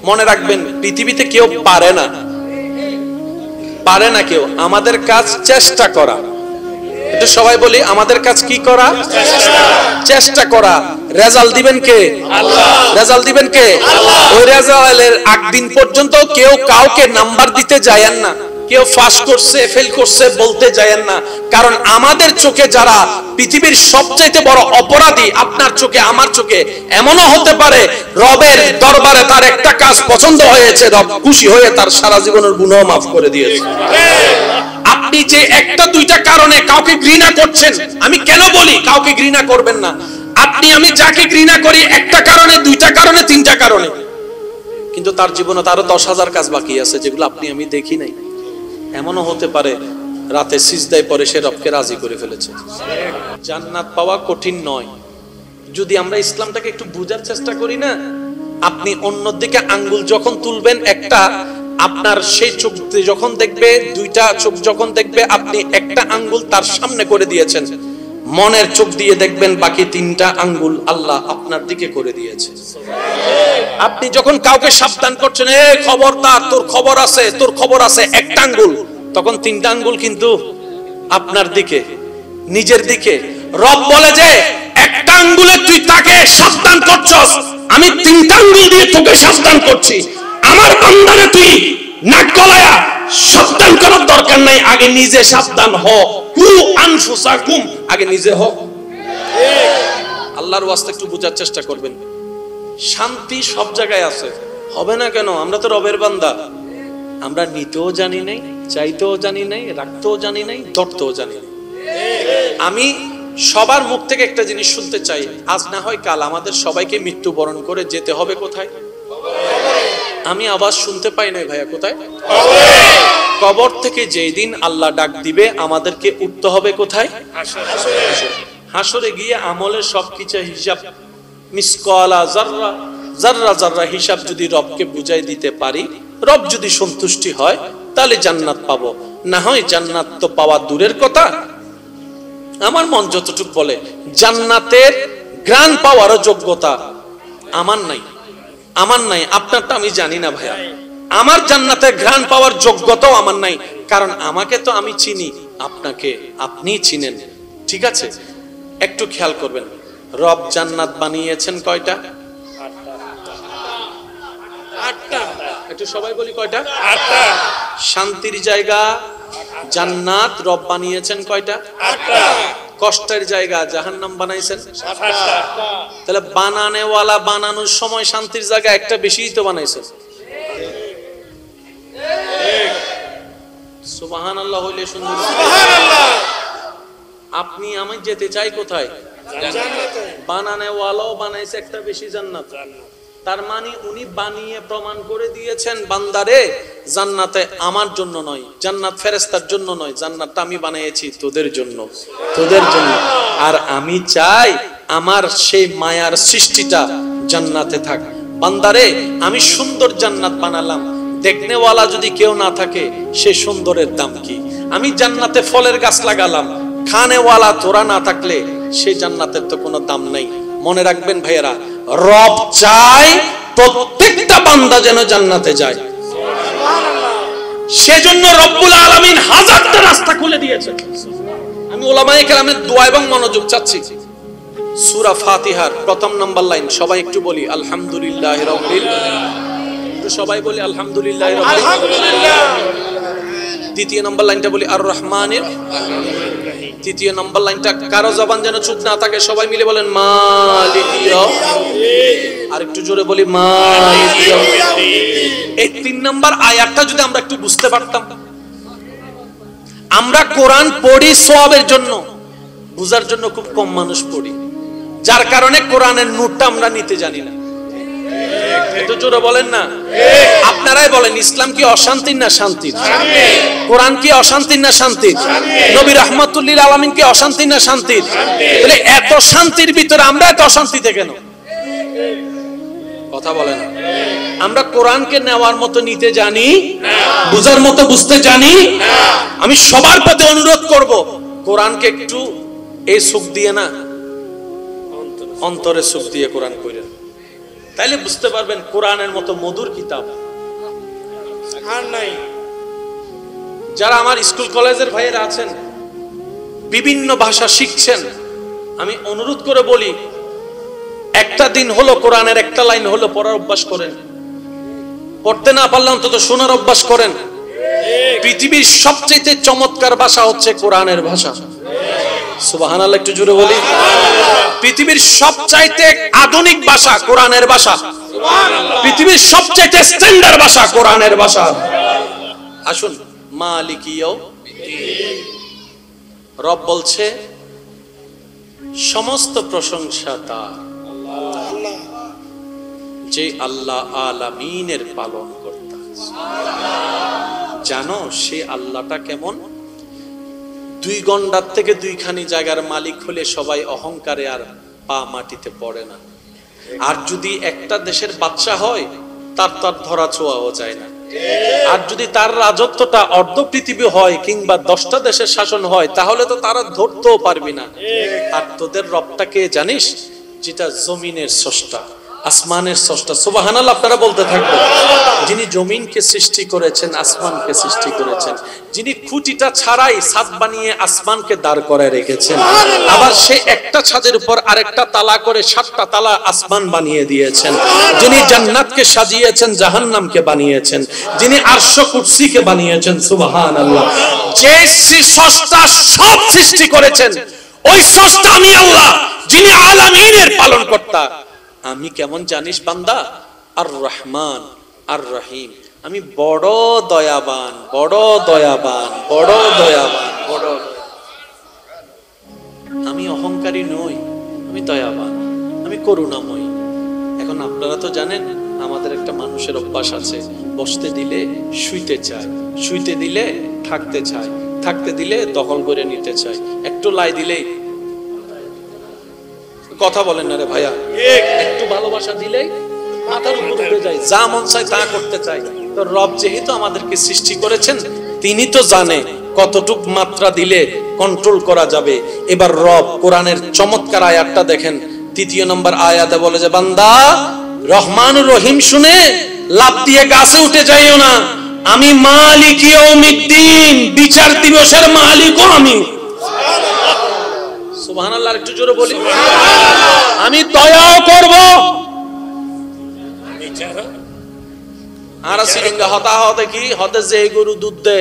মনে রাখবেন, পৃথিবীতে কেউ পারে না, পারে না কেউ। আমাদের কাজ চেষ্টা করা। একটু সবাই বলি, আমাদের কাজ কি করা? চেষ্টা করা। রেজাল্ট দিবেন কে? আল্লাহ। রেজাল্ট দিবেন কে? আল্লাহ। ওই রেজাল্টের একদিন পর্যন্ত কেউ কাউকে নাম্বার দিতে যায়েন না, কেউ পাস করছে ফেল করছে বলতে যায়েন না। কারণ আমাদের চোখে যারা পৃথিবীর সবচাইতে বড় অপরাধী, আপনার চোখে আমার চোখে, এমনও হতে পারে রবের দরবারে তার একটা কাজ পছন্দ হয়েছে, রব খুশি হয়ে তার সারা জীবনের গুনাহ মাফ করে দিয়েছে। আপনি যে একটা দুইটা কারণে কাউকে ঘৃণা করছেন, আমি কেন বলি কাউকে ঘৃণা করবেন না? আপনি আমি যাকে ঘৃণা করি একটা কারণে, দুইটা কারণে, তিনটা কারণে, কিন্তু তার জীবনে তারও 10,000 কাজ বাকি আছে যেগুলো আপনি আমি দেখি নাই। এমনও হতে পারে রাতে সিজদায় পরে সে রবকে রাজি করে ফেলেছে। জান্নাত পাওয়া কঠিন নয় যদি আমরা ইসলামটাকে একটু বুঝার চেষ্টা করি না। আপনি অন্যদিকে আঙ্গুল যখন তুলবেন, একটা আপনার সেই চোখ যখন দেখবে, দুইটা চোখ যখন দেখবে, আপনি একটা আঙ্গুল তার সামনে করে দিয়েছেন, মনের চোখ দিয়ে দেখবেন বাকি তিনটা আঙ্গুল আল্লাহ আপনার দিকে করে দিয়েছে। আপনি যখন কাউকে সাবধান করছেন, এ খবরদার তোর খবর আছে, তোর খবর আছে, একটা আঙ্গুল, তখন তিনটা আঙ্গুল কিন্তু আপনার দিকে, নিজের দিকে। রব বলে যে একটা আঙ্গুলে তুই তাকে সাবধান করছস, আমি তিনটা আঙ্গুল দিয়ে তোকে সাবধান করছি। আমার বান্দারে তুই নাক গলায়া সাবধান করার দরকার নাই, আগে নিজে সাবধান হ। কু আনফুসাকুম, আগে নিজে হ। আল্লাহর ওয়াস্তে একটু বোঝার চেষ্টা করবেন। শান্তি সব জায়গায় আছে, হবে না কেন? আমরা তো রবের বান্দা। আমরা নিতেও জানি নাই, চাইতেও জানি নাই, রাখতেও জানি নাই, ধরতেও জানি নাই। আমি সবার মুখ থেকে একটা জিনিস শুনতে চাই, আজ না হয় কাল আমাদের সবাইকে মৃত্যুবরণ করে যেতে হবে কোথায়? আমি আওয়াজ শুনতে পাই নাই ভাইয়া, কোথায়? কবর থেকে যেই দিন আল্লাহ ডাক দিবে আমাদেরকে উঠতে হবে কোথায়? হাসরে গিয়ে আমলের সবকিছু হিসাব, মিসকালা যাররা, যাররা যাররা হিসাব যদি রবকে বুঝাই দিতে পারি, রব যদি সন্তুষ্টি হয় তাহলে জান্নাত পাবো। না হয় জান্নাত তো পাওয়া দূরের কথা, আমার মন যতটুকু বলে জান্নাতের গ্রান পাওয়ারও যোগ্যতা আমার নাই, আমার নাই। আপনারটা আমি জানি না ভাইয়া, আমার জান্নাতের ঘ্রাণ পাওয়ার যোগ্যতাও আমার নাই। কারণ আমাকে তো আমি চিনি, আপনাকে আপনি চিনেন, ঠিক আছে? একটু খেয়াল করবেন, রব জান্নাত বানিয়েছেন কয়টা? 8টা। একটু সবাই বলি কয়টা? 8টা। শান্তির জায়গা জান্নাত রব বানিয়েছেন কয়টা? 8টা। কষ্টের জায়গা জাহান্নাম বানাইছেন 7টা। তাহলে বানানেওয়ালা বানানোর সময় শান্তির জায়গা একটা বেশিই তো বানাইছেন। সুবহানাল্লাহ হইলে সুন্দর। সুবহানাল্লাহ। আপনি আমি যেতে চাই কোথায়? জান্নাতে। বানানেওয়ালাও বানাইছে একটা বেশি জান্নাত। তার মানে উনি বানিয়ে প্রমাণ করে দিয়েছেন, বান্দারে জান্নাতে আমার জন্য নয়, জান্নাত ফেরেশতার জন্য নয়, জান্নাতটা আমি বানিয়েছি তোদের জন্য, তোদের জন্য। আর আমি চাই আমার সেই মায়ার সৃষ্টিটা জান্নাতে থাক। বান্দারে আমি সুন্দর জান্নাত বানালাম, দেখনেওয়ালা যদি কেউ না থাকে সে সুন্দরের দাম কি? আমি জান্নাতে ফলের গাছ লাগালাম, খানেওয়ালা তোরা না থাকলে সেই জান্নাতের তো কোনো দাম নাই। মনে রাখবেন ভাইয়েরা, রব চায় প্রত্যেকটা বান্দা যেন জান্নাতে যায়। সেজন্য রব্বুল আলামিন হাজারটা রাস্তা খুলে দিয়েছেন। আমি উলামায়ে কেরামের দোয়া এবং মনোযোগ চাচ্ছি। সূরা ফাতিহার প্রথম নাম্বার লাইন সবাই একটু বলি আলহামদুলিল্লাহি রাব্বিল আলামিন। একটু সবাই বলি আলহামদুলিল্লাহি রাব্বিল আলামিন। দ্বিতীয় নাম্বার লাইনটা বলি আর রহমানির। তৃতীয় নাম্বার লাইনটা কারো জবান যেন চুপ না থাকে, সবাই মিলে বলেন মালিকি ইয়াউমিদ্দিন। আর একটু জোরে বলি মালিকি ইয়াউমিদ্দিন। এই 3 নাম্বার আয়াতটা যদি আমরা একটু বুঝতে পারতাম। আমরা কোরআন পড়ি সওয়াবের জন্য, বুঝার জন্য খুব কম মানুষ পড়ি, যার কারণে কোরআনের নূরটা আমরা নিতে জানি না। একটু জোরে বলেন না। আপনারাই বলেন, ইসলাম কি অশান্তির না শান্তির? কোরআন কি অশান্তির না শান্তির? নবী রাহমাতুল লিল আলামিন কি অশান্তির না শান্তির? তাহলে এত শান্তির ভিতরে আমরা এত অশান্তিতে কেন? কথা বলেন। আমরা কোরআনকে নেওয়ার মতো নিতে জানি না, বুঝার মতো বুঝতে জানি না। আমি সবার প্রতি অনুরোধ করব, কোরআনকে একটু এই সুখ দিয়ে না, অন্তরে সুখ দিয়ে কোরআন পড়েন, তাইলে বুঝতে পারবেন কোরআনের মতো মধুর কিতাব আর নাই। যারা আমার স্কুল কলেজের ভাইয়েরা আছেন, বিভিন্ন ভাষা শিখছেন, আমি অনুরোধ করে বলি, একটা দিন হলো কোরআনের একটা লাইন হলো পড়ার অভ্যাস করেন। পড়তে না পারলে অন্তত শোনার অভ্যাস করেন। পৃথিবীর সবচেয়ে চমৎকার ভাষা হচ্ছে কোরআনের ভাষা। সুবহানাল্লাহ, একটু জোরে বলি। পৃথিবীর সবচাইতে আধুনিক ভাষা কোরআনের ভাষা। পৃথিবীর সবচাইতে স্ট্যান্ডার্ড ভাষা কোরআনের ভাষা। আসুন, মালিকিও রব বলছে সমস্ত প্রশংসা তার, যে আল্লাহ আলামিনের পালন কর্তা। জানো সে আল্লাহটা কেমন? 2 গন্ডার থেকে 2খানি জায়গার মালিক হলে সবাই অহংকারে আর পা মাটিতে পড়ে না। আর যদি একটা দেশের বাদশা হয়, তার ধরা ছোঁয়াও যায় না। আর যদি তার রাজত্বটা অর্ধ পৃথিবী হয় কিংবা 10টা দেশের শাসন হয়, তাহলে তো তারা ধরতেও পারবি না। আর তোদের রবটাকে জানিস, যেটা জমিনের স্রষ্টা, আসমানের স্রষ্টা। সুবহানাল্লাহ, আপনারা বলতে থাকবেন। যিনি জমিনকে সৃষ্টি করেছেন, আসমানকে সৃষ্টি করেছেন, যিনি খুঁটিটা ছাড়াই ছাদ বানিয়ে আসমানকে দাঁড় করায় রেখেছেন, আবার সে একটা ছাদের উপর আরেকটা তালা করে 7টা তালা আসমান বানিয়ে দিয়েছেন, যিনি জান্নাতকে সাজিয়েছেন, জাহান্নামকে বানিয়েছেন, যিনি আরশ কুরসিকে বানিয়েছেন। সুবহানাল্লাহ, যে স্রষ্টা সব সৃষ্টি করেছেন, ওই স্রষ্টা আমি আল্লাহ, যিনি আলামিনের পালনকর্তা। আমি কেমন জানিস বান্দা? আর রহমান আর রহিম, আমি বড় দয়াবান, বড় দয়াবান, বড় দয়াবান, বড়। আমি অহংকারী নই, আমি দয়াবান, আমি করুণাময়ী। এখন আপনারা তো জানেন আমাদের একটা মানুষের অভ্যাস আছে, বসতে দিলে শুইতে চায়, শুইতে দিলে থাকতে চায়, থাকতে দিলে দখল করে নিতে চায়, একটু লাই দিলেই। কথা বলেন না রে ভাইয়া, একটু ভালোবাসা দিলেই মাথার উপর উঠে যায়, যা মন চায় তা করতে চায়। তো রব যেহেতু আমাদেরকে সৃষ্টি করেছেন, তিনি তো জানে কতটুক মাত্রা দিলে কন্ট্রোল করা যাবে। এবার রব কোরআনের চমৎকার আয়াতটা দেখেন, 3 নম্বর আয়াতে বলে যে, বান্দা রহমানুর রহিম শুনে লাফ দিয়ে গাছে উঠে যাইও না, আমি মালিক ইয়াউমিদ্দিন, বিচার দিবসের মালিকও আমি। সুবহানাল্লাহ, একটু জোরে বলি। আমি দয়াও করব, আর সিরিঙ্গা হতা হতে কি হতে, যে গরু দুধ দে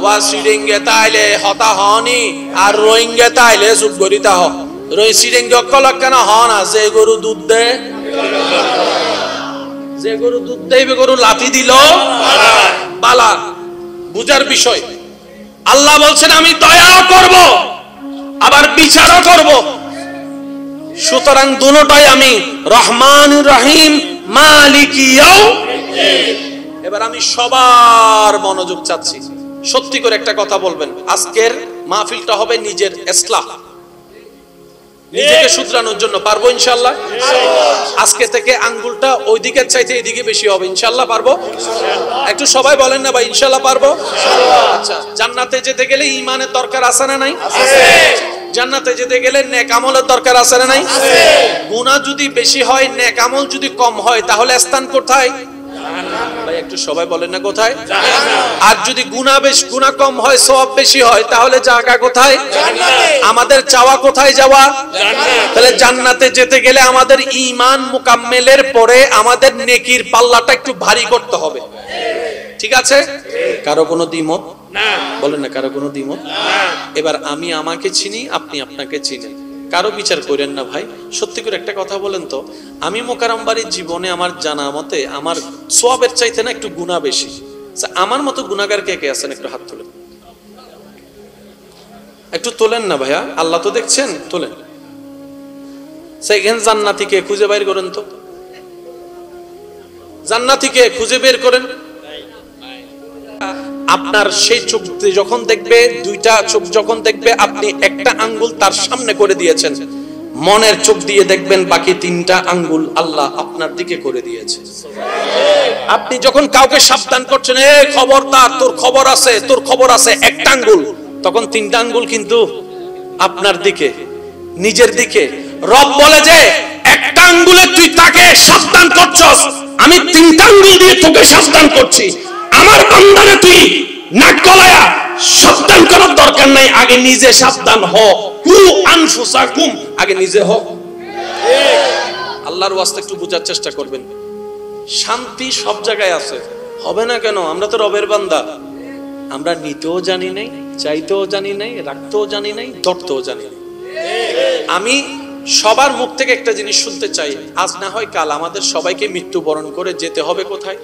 ওয়া সিরিঙ্গে তাইলে হতা হনি, আর রোহিঙ্গে তাইলে চুপ করিতা হ। রই সিরিঙ্গে অকলক কেন হ না, যে গরু দুধ দে, যে গরু দুধ দেবে, গরু লাঠি দিল বালা, বুঝার বিষয়। আল্লাহ বলছেন আমি দয়াও করব, আবার বিচারও করব। সুতরাং দুটোটাই আমি, রহমান রহিম, মালিক ইয়াউমিদ্দিন। এবার আমি সবার মনোযোগ চাচ্ছি, সত্যি করে একটা কথা বলবেন। আজকের মাহফিলটা হবে নিজের ইসলাহ, নিজেকে শুধরানোর জন্য। পারবো ইনশাআল্লাহ? আজকে থেকে আঙ্গুলটা ওই দিকের চাইতে এদিকে বেশি হবে, ইনশাআল্লাহ পারবো? একটু সবাই বলেন না ভাই, ইনশাআল্লাহ পারবো? আচ্ছা, জান্নাতে যেতে গেলে ঈমানের দরকার আছে না নাই? আছে। জান্নাতে যেতে গেলে নেক আমলের দরকার আছে না নাই? আছে। গুনাহ যদি বেশি হয়, নেক আমল যদি কম হয়, তাহলে স্থান কোথায়? ভাই একটু সবাই বলেন না, কোথায়? জান্নাত। আর যদি গুনাহ কম হয়, সওয়াব বেশি হয়, তাহলে জায়গা কোথায়? জান্নাতে। আমাদের চাওয়া কোথায় যাওয়া? জান্নাত। তাহলে জান্নাতে যেতে গেলে আমাদের ঈমান মুকাম্মেলের পরে আমাদের নেকির পাল্লাটা একটু ভারী করতে হবে। ঠিক আছে? কারো কোনো দ্বিমত? না। বলেন না, কারো কোনো দ্বিমত? না। এবার আমি আমাকে চিনি, আপনি আপনাকে চিনেন, কারো বিচার করেন না ভাই। সত্যি করে একটা কথা বলেন তো, আমি মোকাররম বাড়ির জীবনে আমার জানা মতে আমার সওয়াবের চাইতে না একটু গুনাহ বেশি। আমার মতো গুনাহগার কে কে আছেন? একটু হাত তোলেন, একটু তোলেন না ভাইয়া, আল্লাহ তো দেখছেন, তোলেন। সেখানে জান্নাতীকে খুঁজে বের করেন তো, জান্নাতীকে খুঁজে বের করেন। আপনার সেই চোখ যখন দেখবে, 2টা চোখ যখন দেখবে, আপনি একটা আঙ্গুল তার সামনে করে দিয়েছেন, মনের চোখ দিয়ে দেখবেন বাকি 3টা আঙ্গুল আল্লাহ আপনার দিকে করে দিয়েছে। আপনি যখন কাউকে সাবধান করছেন, এ খবরদার, তোর খবর আছে, তোর খবর আছে, একটা আঙ্গুল, তখন 3টা আঙ্গুল কিন্তু আপনার দিকে, নিজের দিকে। রব বলে যে একটা একটা আঙ্গুলে তুই তাকে সাবধান করছস, আমি তিনটা আঙ্গুল দিয়ে তোকে সাবধান করছি। আমার বান্দারে তুই নাক গলায়া সাবধান করার দরকার নাই, আগে নিজে সাবধান হ। কু আনফুসাকুম, আগে নিজে হ। আল্লাহর ওয়াস্তে একটু বোঝার চেষ্টা করবেন। শান্তি সব জায়গায় আছে, হবে না কেন? আমরা তো রবের বান্দা, আমরা নিতেও জানি নাই, চাইতেও জানি নাই, রাখতেও জানি নাই, ধরতেও জানি নাই। আমি সবার মুখ থেকে একটা জিনিস শুনতে চাই, আজ না হয় কাল আমাদের সবাইকে মৃত্যুবরণ করে যেতে হবে কোথায়?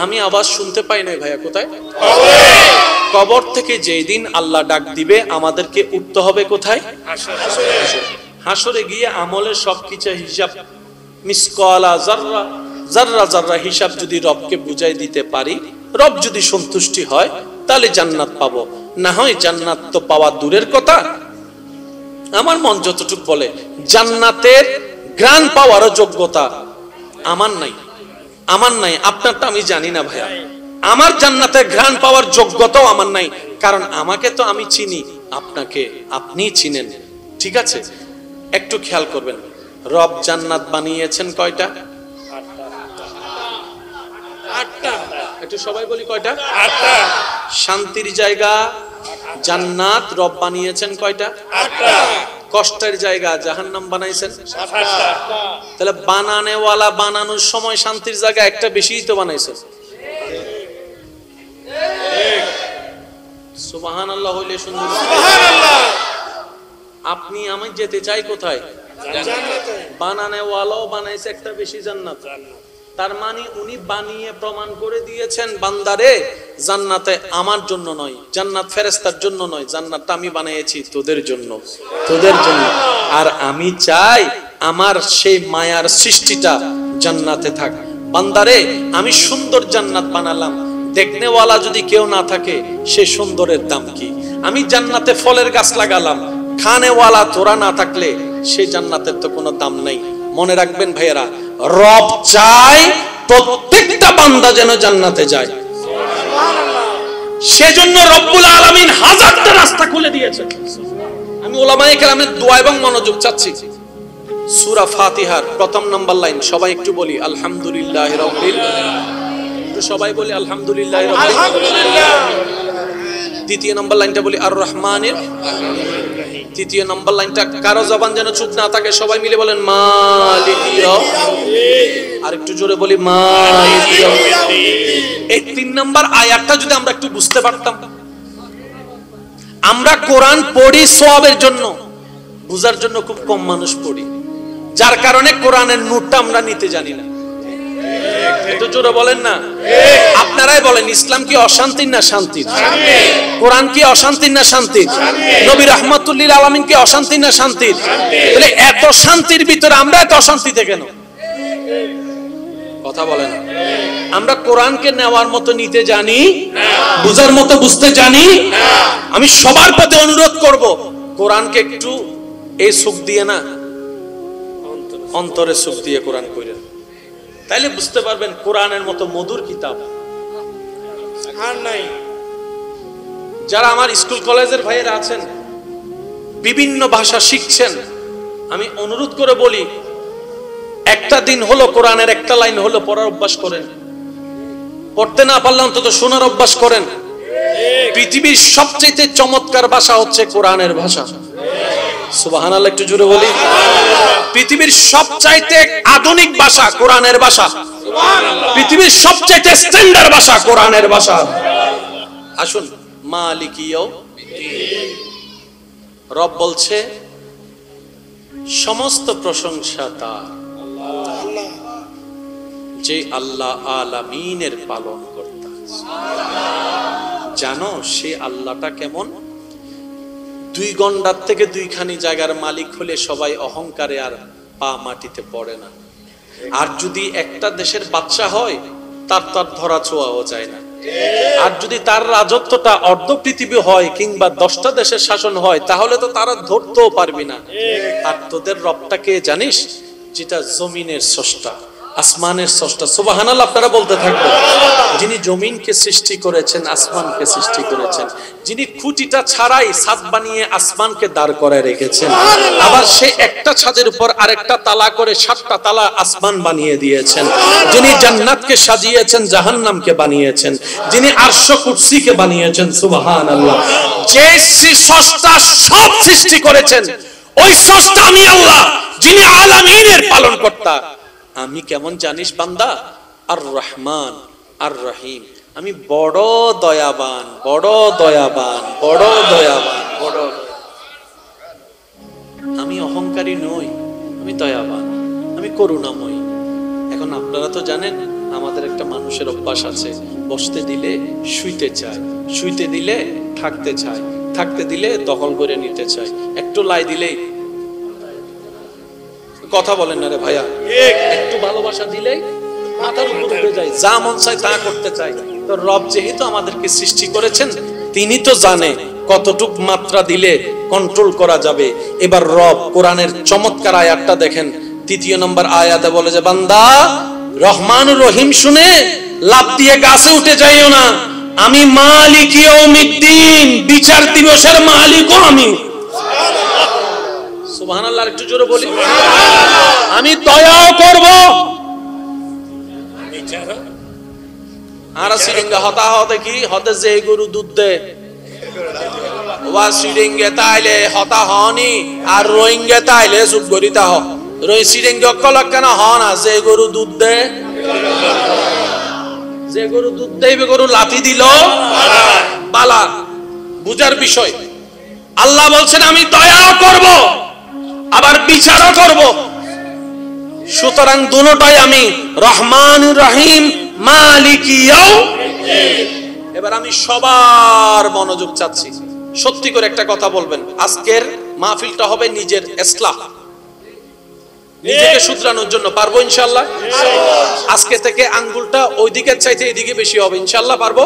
আমি আওয়াজ শুনতে পাই নাই ভাইয়া, কোথায়? কবর থেকে যেই দিন আল্লাহ ডাক দিবে আমাদেরকে উঠতে হবে কোথায়? হাসরে গিয়ে আমলের সবকিছু হিসাব, মিসকালা যাররা যাররা যাররা হিসাব যদি রবকে বুঝাই দিতে পারি, রব যদি সন্তুষ্টি হয় তাহলে জান্নাত পাবো, না হয় জান্নাত তো পাওয়া দূরের কথা। আমার মন যতটুকু বলে জান্নাতের গ্রান পাওয়ারও যোগ্যতা আমার নাই, আমার নাই। আপনারটা আমি জানি না ভাইয়া, আমার জান্নাতের ঘ্রাণ পাওয়ার যোগ্যতাও আমার নাই, কারণ আমাকে তো আমি চিনি, আপনাকে আপনি চিনেন, ঠিক আছে? একটু খেয়াল করবেন, রব জান্নাত বানিয়েছেন কয়টা? আটটা। একটু সবাই বলি কয়টা? আটটা। শান্তির জায়গা জান্নাত রব বানিয়েছেন কয়টা? আটটা। কষ্টের জায়গা জাহান্নাম বানাইছেন। সাতটা। তাহলে বানানেওয়ালা বানানোর সময় শান্তির জায়গা একটা বেশিই তো বানাইছেন। সুবহানাল্লাহ হইলে সুন্দর। সুবহানাল্লাহ। আপনি আমি যেতে চাই কোথায়? জান্নাতে। বানানেওয়ালাও বানাইছে একটা বেশি জান্নাত। তার মানে উনি বানিয়ে প্রমাণ করে দিয়েছেন বান্দারে জান্নাতে আমার জন্য নয়, জান্নাত ফেরেশতার জন্য নয়, জান্নাতটা আমি বানিয়েছি তোদের জন্য, তোদের জন্য। আর আমি চাই আমার সেই মায়ার সৃষ্টিটা জান্নাতে থাক। বান্দারে আমি সুন্দর জান্নাত বানালাম, দেখনেওয়ালা যদি কেউ না থাকে সে সুন্দরের দাম কি? আমি জান্নাতে ফলের গাছ লাগালাম, খানেওয়ালা তোরা না থাকলে সেই জান্নাতের তো কোনো দাম নাই। মনে রাখবেন ভাইয়েরা, রব চায় প্রত্যেকটা বান্দা যেন জান্নাতে যায়। সেজন্য রব্বুল আলামিন হাজারটা রাস্তা খুলে দিয়েছেন। আমি উলামায়ে কেরামের দোয়া এবং মনোযোগ চাচ্ছি। সূরা ফাতিহার প্রথম নাম্বার লাইন সবাই একটু বলি আলহামদুলিল্লাহি রাব্বিল আলামিন, একটু সবাই বলি আলহামদুলিল্লাহি রাব্বিল আলামিন। আলহামদুলিল্লাহ। দ্বিতীয় নাম্বার লাইনটা বলি আর রহমানির। তৃতীয় নাম্বার লাইনটা কারো জবান যেন চুপ না থাকে, সবাই মিলে বলেন মালিকিয়া। আর একটু জোরে বলি মালিকিয়া। এই তিন নাম্বার আয়াতটা যদি আমরা একটু বুঝতে পারতাম। আমরা কোরআন পড়ি সওয়াবের জন্য, বুঝার জন্য খুব কম মানুষ পড়ি, যার কারণে কোরআনের নূরটা আমরা নিতে জানি না। একটু জোরে বলেন না। আপনারাই বলেন, ইসলাম কি অশান্তির না শান্তির? কোরআন কি অশান্তির না শান্তির? নবী রাহমাতুল লিল আলামিন কি অশান্তির না শান্তির? তাহলে এত শান্তির ভিতরে আমরা এত অশান্তিতে কেন? কথা বলেন। আমরা কোরআনকে নেওয়ার মতো নিতে জানি না, বুঝার মতো বুঝতে জানি না। আমি সবার প্রতি অনুরোধ করব, কোরআনকে একটু এই সুখ দিয়ে না, অন্তরে সুখ দিয়ে কোরআন কইরেন, তাইলে বুঝতে পারবেন কোরআনের মতো মধুর কিতাব আর নাই। যারা আমার স্কুল কলেজের ভাইয়েরা আছেন, বিভিন্ন ভাষা শিখছেন, আমি অনুরোধ করে বলি, একটা দিন হলো কোরআনের একটা লাইন হলো পড়ার অভ্যাস করেন। পড়তে না পারলে অন্তত শোনার অভ্যাস করেন। পৃথিবীর সবচেয়ে চমৎকার ভাষা হচ্ছে কোরআনের ভাষা। সুবহানাল্লাহ, একটু জোরে বলি। পৃথিবীর সবচাইতে আধুনিক ভাষা কোরআনের ভাষা। পৃথিবীর সবচাইতে স্ট্যান্ডার্ড ভাষা কোরআনের ভাষা। আসুন, মালিকিয়াও রব বলছে সমস্ত প্রশংসা তার, যে আল্লাহ আলামিনের পালন কর্তা। জানো সে আল্লাহটা কেমন? 2 গন্ডার থেকে 2খানি জায়গার মালিক হলে সবাই অহংকারে আর পা মাটিতে পড়ে না। আর যদি একটা দেশের বাদশা হয়, তার ধরা ছোঁয়াও যায় না। আর যদি তার রাজত্বটা অর্ধ পৃথিবী হয় কিংবা 10টা দেশের শাসন হয়, তাহলে তো তারা ধরতেও পারবি না। আর তোদের রবটাকে জানিস, যেটা জমিনের স্রষ্টা, আসমানের স্রষ্টা, সুবহানাল্লাহ আপনারা বলতে থাকবেন। যিনি জমিনকে সৃষ্টি করেছেন, আসমানকে সৃষ্টি করেছেন, যিনি খুঁটিটা ছাড়াই ছাদ বানিয়ে আসমানকে দাঁড় করায় রেখেছেন, আবার সে একটা ছাদের উপর আরেকটা তালা করে 7টা তালা আসমান বানিয়ে দিয়েছেন, যিনি জান্নাতকে সাজিয়েছেন, জাহান্নামকে বানিয়েছেন, যিনি আরশ কুরসিকে বানিয়েছেন, সুবহানাল্লাহ। যে স্রষ্টা সব সৃষ্টি করেছেন, ওই স্রষ্টা আমি আল্লাহ, যিনি আলামিনের পালনকর্তা। আমি কেমন জানিস বান্দা? আর রহমান আর রহিম, আমি বড় দয়াবান, বড় দয়াবান, বড় দয়াবান, বড়। আমি অহংকারী নই, আমি দয়াবান, আমি করুণাময়ী। এখন আপনারা তো জানেন আমাদের একটা মানুষের অভ্যাস আছে, বসতে দিলে শুইতে চায়, শুইতে দিলে থাকতে চায়, থাকতে দিলে দখল করে নিতে চায়, একটু লাই দিলেই কথা বলেন না রে ভাইয়া, একটু ভালোবাসা দিলেই মাথার উপর উঠে যায়, যা মন চায় তা করতে চায়। তো রব যেহেতু আমাদেরকে সৃষ্টি করেছেন, তিনি তো জানে কতটুক মাত্রা দিলে কন্ট্রোল করা যাবে। এবার রব কোরআনের চমৎকার আয়াতটা দেখেন, 3 নম্বর আয়াতে বলে যে বান্দা রহমান রহিম শুনে লাফ দিয়ে গাছে উঠে যাইও না, আমি মালিক ইয়াউমিদ্দিন, বিচার দিবসের মালিকও আমি। সুবহানাল্লাহ, একটু জোরে বলি। আমি দয়াও করব, আর সিরিঙ্গা হতা হতে কি হতে যে গরু দুধ দে ওয়া সিরিঙ্গে তাইলে হতা হনি, আর রোহিঙ্গে তাইলে চুপ করিতা হ। রই সিরিঙ্গে কলক কেন হ না, যে গরু দুধ দে, যে গরু দুধ দেবে গরু লাথি দিল বালা, বুঝার বিষয়। আল্লাহ বলছেন আমি দয়াও করব আবার বিচারও করব, সুতরাং দুটোটাই আমি, রহমান রহিম মালিক ইয়াউমিদ্দিন। এবার আমি সবার মনোযোগ চাচ্ছি, সত্যি করে একটা কথা বলবেন। আজকের মাহফিলটা হবে নিজের ইসলাহ, নিজেকে শুধরানোর জন্য। পারবো ইনশাআল্লাহ? আজকে থেকে আঙ্গুলটা ওই দিকের চাইতে এদিকে বেশি হবে, ইনশাআল্লাহ পারবো?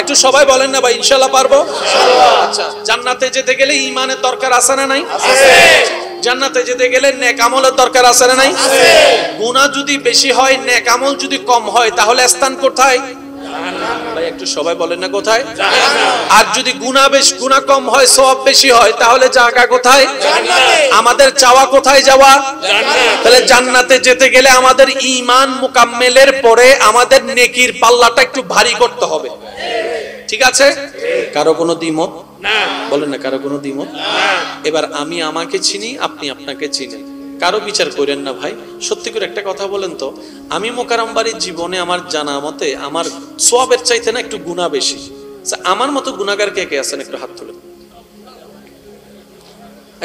একটু সবাই বলেন না ভাই, ইনশাআল্লাহ পারবো। আচ্ছা, জান্নাতে যেতে গেলে ঈমানের দরকার আছে না নাই? জান্নাতে যেতে গেলে নেক আমলের দরকার আছে না নাই? গুনাহ যদি বেশি হয়, নেক আমল যদি কম হয়, তাহলে স্থান কোথায় ভাই? একটু সবাই বলেন না কোথায়? আর যদি গুনাহ কম হয়, সওয়াব বেশি হয়, তাহলে জায়গা কোথায়? আমাদের চাওয়া কোথায় যাওয়া? তাহলে জান্নাতে যেতে গেলে আমাদের ঈমান মুকাম্মেলের পরে আমাদের নেকির পাল্লাটা একটু ভারী করতে হবে, ঠিক আছে? কারো কোনো দ্বিমত না? বলেন না, কারো কোনো দ্বিমত না? এবার আমি আমাকে চিনি, আপনি আপনাকে চিনেন, কারো বিচার করেন না ভাই। সত্যি করে একটা কথা বলেন তো, আমি মোকাররম বাড়ির জীবনে আমার জানা মতে আমার সওয়াবের চাইতে না একটু গুনাহ বেশি। আমার মতো গুনাহগার কে কে আছেন? একটু হাত তোলেন,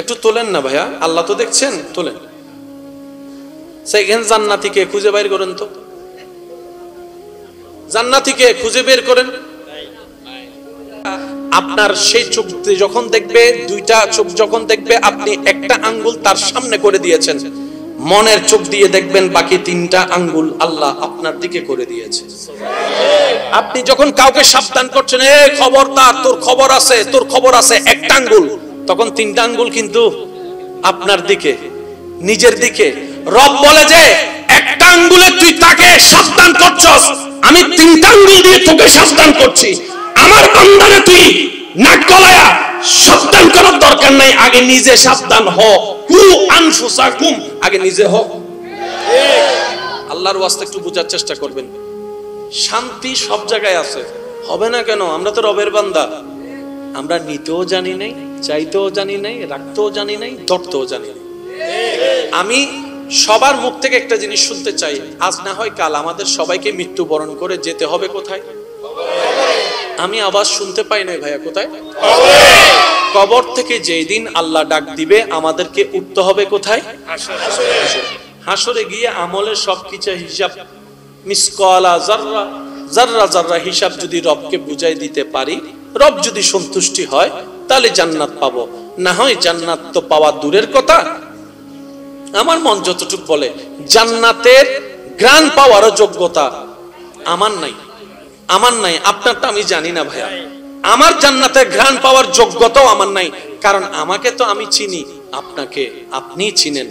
একটু তোলেন না ভাইয়া, আল্লাহ তো দেখছেন, তোলেন। সেখানে জান্নাতীকে খুঁজে বের করেন তো, জান্নাতীকে খুঁজে বের করেন। আপনার সেই চোখ যখন দেখবে, দুইটা চোখ যখন দেখবে আপনি একটা আঙ্গুল তার সামনে করে দিয়েছেন, মনের চোখ দিয়ে দেখবেন বাকি 3টা আঙ্গুল আল্লাহ আপনার দিকে করে দিয়েছে। আপনি যখন কাউকে সাবধান করছেন, এ খবরদার, তোর খবর আছে, তোর খবর আছে, একটা আঙ্গুল, তখন 3টা আঙ্গুল কিন্তু আপনার দিকে, নিজের দিকে। রব বলে যে একটা আঙ্গুলে তুই তাকে সাবধান করছস, আমি 3টা আঙ্গুল দিয়ে তোকে সাবধান করছি। আমার বান্দারে তুই নাক গলায়া সাবধান করার দরকার নাই, আগে নিজে সাবধান হ। কু আনফুসাকুম, আগে নিজে হ। আল্লাহর ওয়াস্তে একটু বোঝার চেষ্টা করবেন। শান্তি সব জায়গায় আছে, হবে না কেন? আমরা তো রবের বান্দা, আমরা নিতেও জানি নাই, চাইতেও জানি নাই, রাখতেও জানি নাই, ধরতেও জানি নাই। আমি সবার মুখ থেকে একটা জিনিস শুনতে চাই, আজ না হয় কাল আমাদের সবাইকে মৃত্যুবরণ করে যেতে হবে কোথায়? আমি আওয়াজ শুনতে পাই নাই ভাইয়া, কোথায়? কবর থেকে যেই দিন আল্লাহ ডাক দিবে আমাদেরকে উঠতে হবে কোথায়? হাসরে গিয়ে আমলের সবকিছু হিসাব, মিসকালা যাররা যাররা যাররা হিসাব যদি রবকে বুঝাই দিতে পারি, রব যদি সন্তুষ্টি হয়, তাহলে জান্নাত পাবো। না হয় জান্নাত তো পাওয়া দূরের কথা, আমার মন যতটুকু বলে জান্নাতের গ্রান পাওয়ারও যোগ্যতা আমার নাই, আমার নাই। আপনারটা আমি জানি না ভাইয়া, আমার জান্নাতের ঘ্রাণ পাওয়ার যোগ্যতাও আমার নাই, কারণ আমাকে তো আমি চিনি, আপনাকে আপনি চিনেন,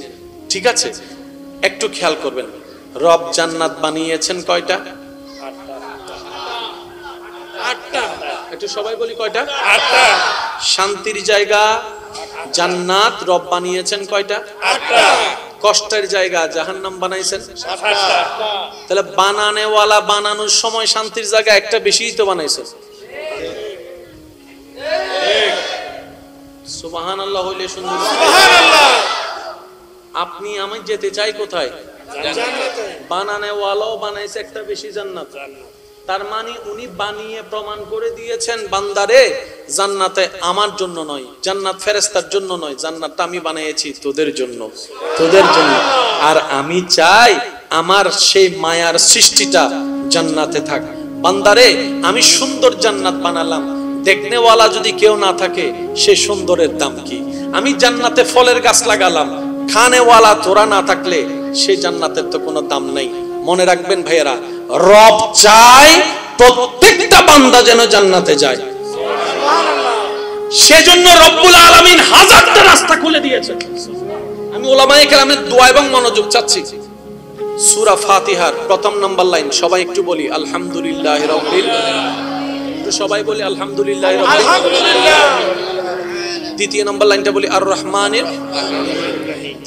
ঠিক আছে? একটু খেয়াল করবেন, রব জান্নাত বানিয়েছেন কয়টা? আটটা। একটু সবাই বলি কয়টা? আটটা। শান্তির জায়গা জান্নাত রব বানিয়েছেন কয়টা? আটটা। কষ্টের জায়গা জাহান্নাম বানাইছেন সাতটা। তাহলে বানানেওয়ালা বানানোর সময় শান্তির জায়গা একটা বেশিই তো বানাইছেন। সুবহানাল্লাহ হইলে সুন্দর। সুবহানাল্লাহ। আপনি আমি যেতে চাই কোথায়? জান্নাতে। বানানেওয়ালাও বানাইছে একটা বেশি জান্নাত। তার মানে উনি বানিয়ে প্রমাণ করে দিয়েছেন বান্দারে জান্নাতে আমার জন্য নয়, জান্নাত ফেরেশতার জন্য নয়, জান্নাতটা আমি বানিয়েছি তোদের জন্য, তোদের জন্য। আর আমি চাই আমার সেই মায়ার সৃষ্টিটা জান্নাতে থাক। বান্দারে আমি সুন্দর জান্নাত বানালাম, দেখনেওয়ালা যদি কেউ না থাকে সে সুন্দরের দাম কি? আমি জান্নাতে ফলের গাছ লাগালাম, খানেওয়ালা তোরা না থাকলে সেই জান্নাতের তো কোনো দাম নাই। মনে রাখবেন ভাইয়েরা, রব চায় প্রত্যেকটা বান্দা যেন জান্নাতে যায়। সেজন্য রব্বুল আলামিন হাজারটা রাস্তা খুলে দিয়েছেন। আমি উলামায়ে কেরামের দোয়া এবং মনোযোগ চাচ্ছি। সূরা ফাতিহার প্রথম নাম্বার লাইন সবাই একটু বলি আলহামদুলিল্লাহি রাব্বিল আলামিন। একটু সবাই বলি আলহামদুলিল্লাহি রাব্বিল আলামিন। আলহামদুলিল্লাহ। দ্বিতীয় নাম্বার লাইনটা বলি আর রহমানির।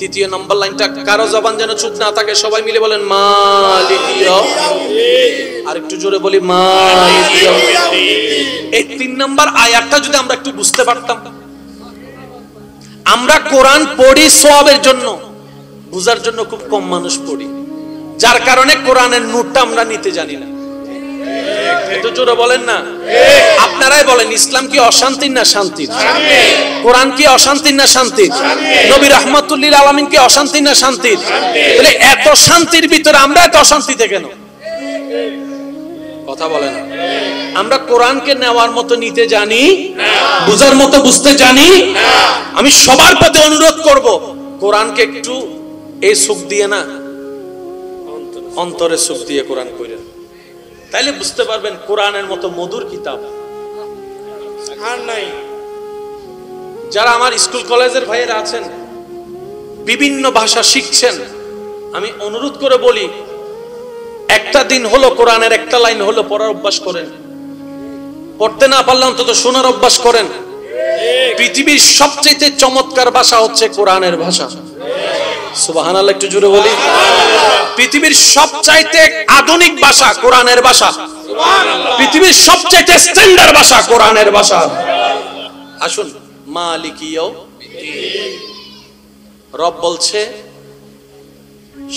তৃতীয় নাম্বার লাইনটা কারো জবান যেন চুপ না থাকে, সবাই মিলে বলেন মালিকিয়া। আর একটু জোরে বলি মালিকিয়া। এই তিন নাম্বার আয়াতটা যদি আমরা একটু বুঝতে পারতাম। আমরা কোরআন পড়ি সওয়াবের জন্য, বুঝার জন্য খুব কম মানুষ পড়ি, যার কারণে কোরআনের নূরটা আমরা নিতে জানি না। একটু জোরে বলেন না। আপনারাই বলেন ইসলাম কি অশান্তির না শান্তির? কোরআন কি অশান্তির না শান্তির? নবী রাহমাতুল লিল আলামিন কি অশান্তির না শান্তির? তাহলে এত শান্তির ভিতরে আমরা এত অশান্তিতে কেন? কথা বলেন। আমরা কোরআনকে নেওয়ার মতো নিতে জানি, বুঝার মতো বুঝতে জানি। আমি সবার প্রতি অনুরোধ করব, কোরআনকে একটু এই সুখ দিয়ে না, অন্তরে সুখ দিয়ে কোরআন কইরেন, তাইলে বুঝতে পারবেন কোরআনের মতো মধুর কিতাব আর নাই। যারা আমার স্কুল কলেজের ভাইয়েরা আছেন, বিভিন্ন ভাষা শিখছেন, আমি অনুরোধ করে বলি একটা দিন হলো কোরআনের একটা লাইন হলো পড়ার অভ্যাস করেন। পড়তে না পারলে অন্তত শোনার অভ্যাস করেন। পৃথিবীর সবচেয়ে চমৎকার ভাষা হচ্ছে কোরআনের ভাষা। সুবহানাল্লাহ একটু জোরে বলি। পৃথিবীর সবচাইতে আধুনিক ভাষা কোরআনের ভাষা। পৃথিবীর সবচাইতে স্ট্যান্ডার্ড ভাষা কোরআনের ভাষা। আসুন মালিকিয়াও রব বলছে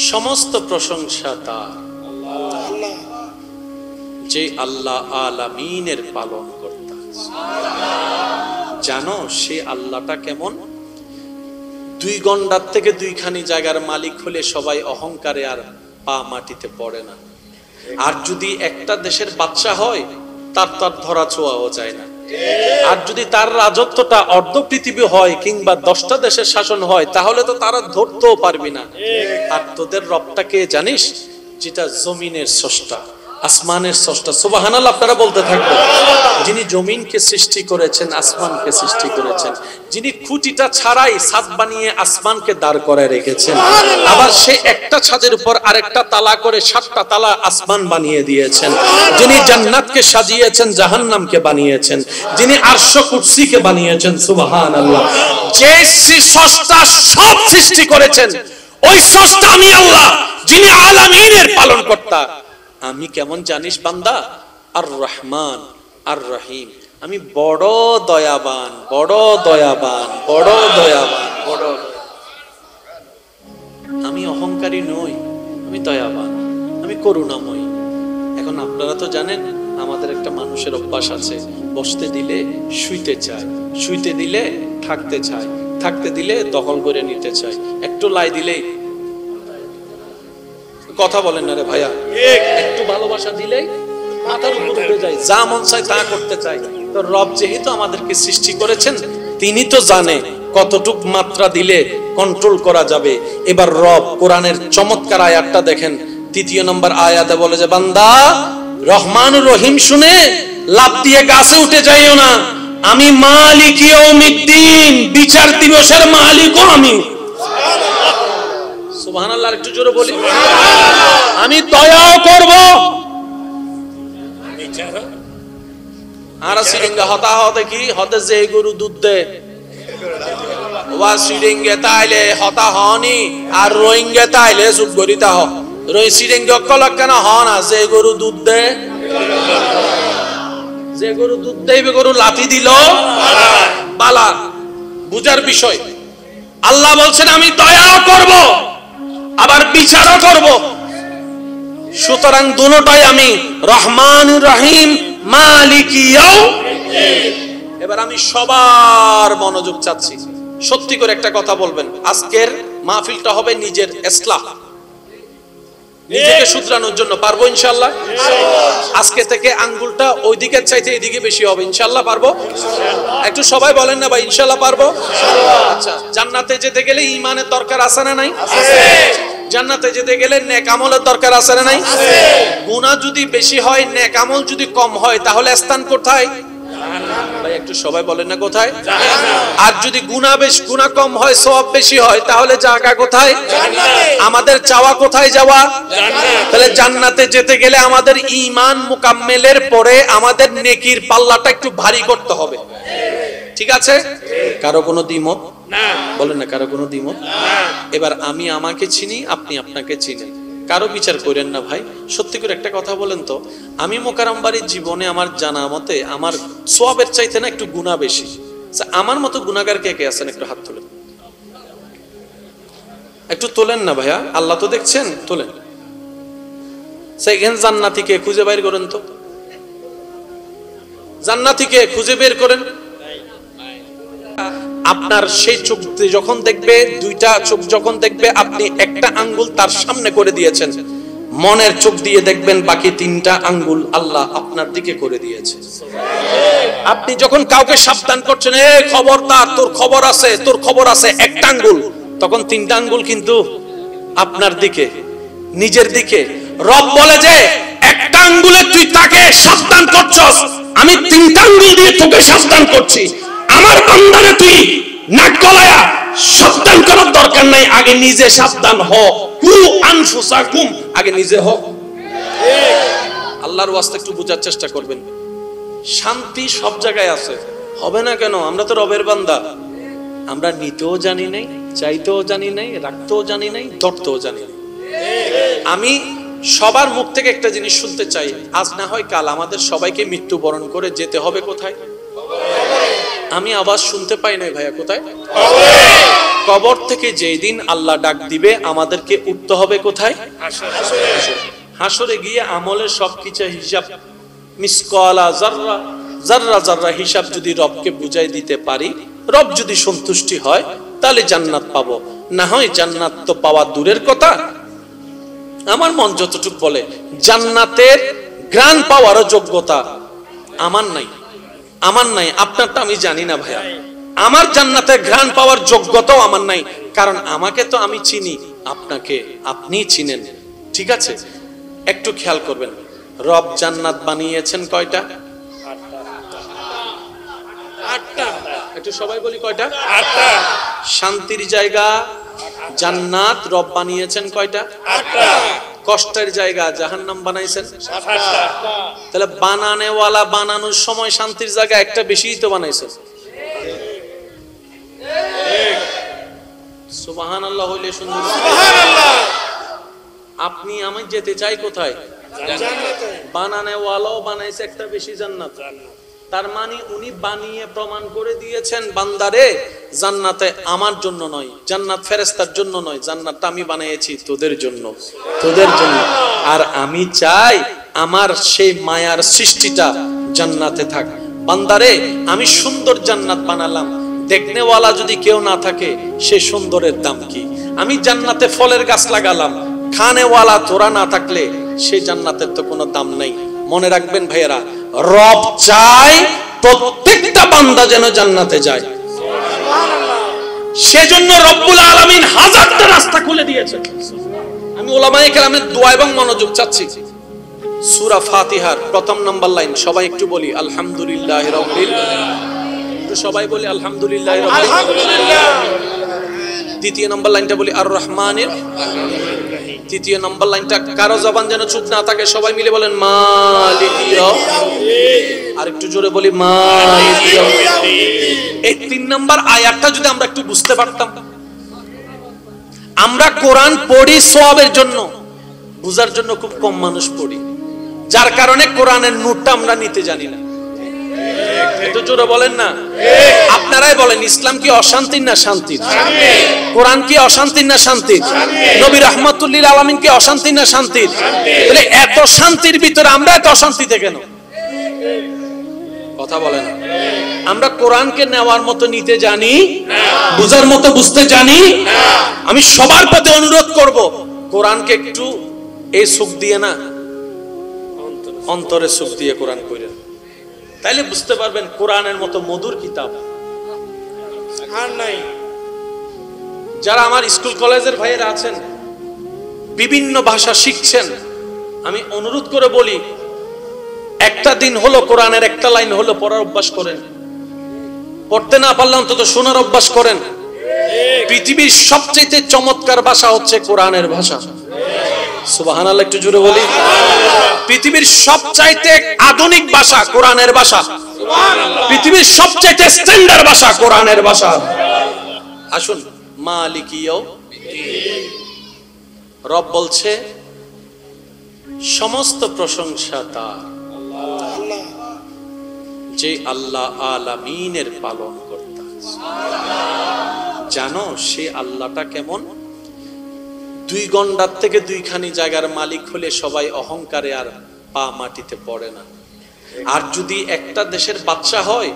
সমস্ত প্রশংসা তার, যে আল্লাহ আলামিনের পালন কর্তা। জানো সে আল্লাহটা কেমন? 2 গন্ডার থেকে 2খানি জায়গার মালিক হলে সবাই অহংকারে আর পা মাটিতে পড়ে না। আর যদি একটা দেশের বাদশা হয় তার ধরা ছোঁয়াও যায় না। আর যদি তার রাজত্বটা অর্ধ পৃথিবী হয় কিংবা 10টা দেশের শাসন হয় তাহলে তো তারা ধরতেও পারবি না। আর তোদের রবটাকে জানিস, যেটা জমিনের স্রষ্টা, আসমানের স্রষ্টা। সুবহানাল্লাহ আপনারা বলতে থাকবেন। যিনি জমিনকে সৃষ্টি করেছেন, আসমানকে সৃষ্টি করেছেন, যিনি খুঁটিটা ছাড়াই ছাদ বানিয়ে আসমানকে দাঁড় করায় রেখেছেন, আবার সে একটা ছাদের উপর আরেকটা তালা করে 7টা তালা আসমান বানিয়ে দিয়েছেন, যিনি জান্নাতকে সাজিয়েছেন, জাহান্নামকে বানিয়েছেন, যিনি আরশ কুরসিকে বানিয়েছেন। সুবহানাল্লাহ। যে স্রষ্টা সব সৃষ্টি করেছেন ওই স্রষ্টা আমি আল্লাহ, যিনি আলামিনের পালনকর্তা। আমি কেমন জানিস বান্দা? আর রহমান আর রহিম, আমি বড় দয়াবান, বড় দয়াবান, বড় দয়াবান, বড়। আমি অহংকারী নই, আমি দয়াবান, আমি করুণাময়ী। এখন আপনারা তো জানেন আমাদের একটা মানুষের অভ্যাস আছে, বসতে দিলে শুইতে চায়, শুইতে দিলে থাকতে চায়, থাকতে দিলে দখল করে নিতে চায়, একটু লাই দিলেই। কথা বলেন না রে ভাইয়া, একটু ভালোবাসা দিলেই মাথার উপর উঠে যায়, যা মন চায় তা করতে চায়। তো রব যেহেতু আমাদেরকে সৃষ্টি করেছেন, তিনি তো জানে কতটুক মাত্রা দিলে কন্ট্রোল করা যাবে। এবার রব কোরআনের চমৎকার আয়াতটা দেখেন, 3 নম্বর আয়াতে বলে যে বান্দা রহমান রহিম শুনে লাফ দিয়ে গাছে উঠে যাইও না, আমি মালিক ইয়াউমিদ্দিন, বিচার দিবসের মালিকও আমি। সুবহানাল্লাহ, একটু জোরে বলি। আমি দয়াও করব আর সিরিঙ্গা হতা হতে কি হতে যে গরু দুধ দে ওয়া সিরিঙ্গে তাইলে হতা হনি আর রোহিঙ্গে তাইলে চুপ করিতা হ রই সিরিঙ্গে অকল কেন হ না যে গরু দুধ দে যে গরু দুধ দেবে গরু লাথি দিল বালা বুঝার বিষয়। আল্লাহ বলছেন আমি দয়াও করব আবার বিচারও করব, সুতরাং দুটোটাই আমি রহমান রহিম মালিকি ইয়াউমিদ্দিন। এবার আমি সবার মনোযোগ চাচ্ছি, সত্যি করে একটা কথা বলবেন। আজকের মাহফিলটা হবে নিজের ইসলাহ, নিজেকে শুধরানোর জন্য। পারবো ইনশাআল্লাহ? আজকে থেকে আঙ্গুলটা ওইদিকে চাইতে এদিকে বেশি হবে ইনশাআল্লাহ। পারবো? একটু সবাই বলেন না ভাই ইনশাআল্লাহ পারবো। আচ্ছা, জান্নাতে যেতে গেলে ঈমানের দরকার আছে না নাই? আছে। জান্নাতে যেতে গেলে নেক আমলের দরকার আছে না নাই? আছে। গুনাহ যদি বেশি হয়, নেক আমল যদি কম হয়, তাহলে স্থান কোথায়? ভাই একটু সবাই বলেন না কোথায়? আর যদি গুনাহ কম হয়, সওয়াব বেশি হয়, তাহলে জায়গা কোথায়? জান্নাতে। আমাদের চাওয়া কোথায় যাওয়া? জান্নাত। তাহলে জান্নাতে যেতে গেলে আমাদের ঈমান মুকাম্মেলের পরে আমাদের নেকির পাল্লাটা একটু ভারী করতে হবে, ঠিক আছে? কারো কোনো দ্বিমত না? বলেন না, কারো কোনো দ্বিমত না? এবার আমি আমাকে চিনি, আপনি আপনাকে চিনেন, কারো বিচার করেন না ভাই। সত্যি করে একটা কথা বলেন তো, আমি মোকাররম বাড়ির জীবনে আমার জানা মতে আমার সওয়াবের চাইতে না একটু গুনাহ বেশি। আমার মতো গুনাহগার কে কে আছেন একটু হাত তোলেন, একটু তোলেন না ভাইয়া, আল্লাহ তো দেখছেন, তোলেন। সেখানে জান্নাতীকে খুঁজে বের করেন তো, জান্নাতীকে খুঁজে বের করেন। আপনার সেই চোখ যখন দেখবে, দুইটা চোখ যখন দেখবে, আপনি একটা আঙ্গুল তার সামনে করে দিয়েছেন, মনের চোখ দিয়ে দেখবেন বাকি তিনটা আঙ্গুল আল্লাহ আপনার দিকে করে দিয়েছে। আপনি যখন কাউকে সাবধান করছেন, এ খবরদার তোর খবর আছে, তোর খবর আছে, একটা আঙ্গুল, তখন তিনটা আঙ্গুল কিন্তু আপনার দিকে, নিজের দিকে। রব বলে যে একটা আঙ্গুলে তুই তাকে সাবধান করছস, আমি তিনটা আঙ্গুল দিয়ে তোকে সাবধান করছি। আমার বান্দারে তুই নাক গলায়া সাবধান করার দরকার নাই, আগে নিজে সাবধান হ। কু আনফুসাকুম, আগে নিজে হ। আল্লাহর ওয়াস্তে একটু বোঝার চেষ্টা করবেন। শান্তি সব জায়গায় আছে, হবে না কেন? আমরা তো রবের বান্দা, আমরা নিতেও জানি নাই, চাইতেও জানি নাই, রাখতেও জানি নাই, ধরতেও জানি নাই। আমি সবার মুখ থেকে একটা জিনিস শুনতে চাই, আজ না হয় কাল আমাদের সবাইকে মৃত্যুবরণ করে যেতে হবে কোথায়? আমি আওয়াজ শুনতে পাই নাই ভাইয়া, কোথায়? কবর থেকে যেই দিন আল্লাহ ডাক দিবে আমাদেরকে উঠতে হবে কোথায়? হাসরে গিয়ে আমলের সবকিছু হিসাব, মিসকালা যাররা যাররা যাররা হিসাব যদি রবকে বুঝাই দিতে পারি, রব যদি সন্তুষ্টি হয়, তাহলে জান্নাত পাবো। না হয় জান্নাত তো পাওয়া দূরের কথা, আমার মন যতটুকু বলে জান্নাতের গ্রান পাওয়ারও যোগ্যতা আমার নাই, আমার নাই। আপনারটা আমি জানি না ভাইয়া, আমার জান্নাতের ঘ্রাণ পাওয়ার যোগ্যতাও আমার নাই, কারণ আমাকে তো আমি চিনি, আপনাকে আপনি চিনেন, ঠিক আছে? একটু খেয়াল করবেন, রব জান্নাত বানিয়েছেন কয়টা? আটটা। একটু সবাই বলি কয়টা? আটটা। শান্তির জায়গা জান্নাত রব বানিয়েছেন কয়টা? আটটা। কষ্টের জায়গা জাহান্নাম বানাইছেন সাতটা। তাহলে বানানেওয়ালা বানানোর সময় শান্তির জায়গা একটা বেশিই তো বানাইছেন। সুবহানাল্লাহ হইলে সুন্দর। সুবহানাল্লাহ। আপনি আমি যেতে চাই কোথায়? জান্নাতে। বানানেওয়ালাও বানাইছে একটা বেশি জান্নাত। তার মানে উনি বানিয়ে প্রমাণ করে দিয়েছেন, বান্দারে জান্নাতে আমার জন্য নয়, জান্নাত ফেরেশতার জন্য নয়, জান্নাতটা আমি বানিয়েছি তোদের জন্য, তোদের জন্য। আর আমি চাই আমার সেই মায়ার সৃষ্টিটা জান্নাতে থাক। বান্দারে আমি সুন্দর জান্নাত বানালাম, দেখনেওয়ালা যদি কেউ না থাকে সে সুন্দরের দাম কি? আমি জান্নাতে ফলের গাছ লাগালাম, খানেওয়ালা তোরা না থাকলে সেই জান্নাতের তো কোনো দাম নাই। মনে রাখবেন ভাইয়েরা, রব চায় প্রত্যেকটা বান্দা যেন জান্নাতে যায়, সেজন্য রব্বুল আলামিন হাজারটা রাস্তা খুলে দিয়েছেন। আমি উলামায়ে কেরামের দোয়া এবং মনোযোগ চাচ্ছি। সূরা ফাতিহার প্রথম নাম্বার লাইন সবাই একটু বলি আলহামদুলিল্লাহি রাব্বিল আলামিন। একটু সবাই বলি আলহামদুলিল্লাহি রাব্বিল আলামিন। দ্বিতীয় নম্বর লাইনটা বলি আর রহমানির, তৃতীয় নম্বর লাইনটা কারো জবান যেন চুপ না থাকে, সবাই মিলে বলেন মালিকি ইয়াউমিদ্দিন। আর একটু জোরে বলি মালিকি ইয়াউমিদ্দিন। এই 3 নম্বর আয়াতটা যদি আমরা একটু বুঝতে পারতাম। আমরা কোরআন পড়ি সওয়াবের জন্য, বুঝার জন্য খুব কম মানুষ পড়ি, যার কারণে কোরআনের নূরটা আমরা নিতে জানি না। একটু জোরে বলেন না। আপনারাই বলেন, ইসলাম কি অশান্তির না শান্তির? কোরআন কি অশান্তির না শান্তির? নবী রাহমাতুল লিল আলামিন কি অশান্তির না শান্তির? তাহলে এত শান্তির ভিতরে আমরা এত অশান্তিতে কেন? কথা বলেন। আমরা কোরআনকে নেওয়ার মতো নিতে জানি না, বুঝার মতো বুঝতে জানি না। আমি সবার প্রতি অনুরোধ করব, কোরআনকে একটু এই সুখ দিয়ে না, অন্তরে সুখ দিয়ে কোরআন কইরেন, তাইলে বুঝতে পারবেন কোরআনের মতো মধুর কিতাব আর নাই। যারা আমার স্কুল কলেজের ভাইয়েরা আছেন, বিভিন্ন ভাষা শিখছেন, আমি অনুরোধ করে বলি, একটা দিন হলো কোরআনের একটা লাইন হলো পড়ার অভ্যাস করেন। পড়তে না পারলে অন্তত শোনার অভ্যাস করেন। পৃথিবীর সবচেয়ে চমৎকার ভাষা হচ্ছে কোরআনের ভাষা। সুবহানাল্লাহ, একটু জোরে বলি। পৃথিবীর সবচাইতে আধুনিক ভাষা কোরআনের ভাষা। পৃথিবীর সবচাইতে স্ট্যান্ডার্ড ভাষা কোরআনের ভাষা। আসুন, মালিকি ইয়াউমিদ্দিন। রব বলছে সমস্ত প্রশংসা তার, যে আল্লাহ আলামিনের পালন কর্তা। জানো সে আল্লাহটা কেমন? 2 গন্ডার থেকে 2খানি জায়গার মালিক হলে সবাই অহংকারে আর পা মাটিতে পড়ে না। আর যদি একটা দেশের বাদশা হয়,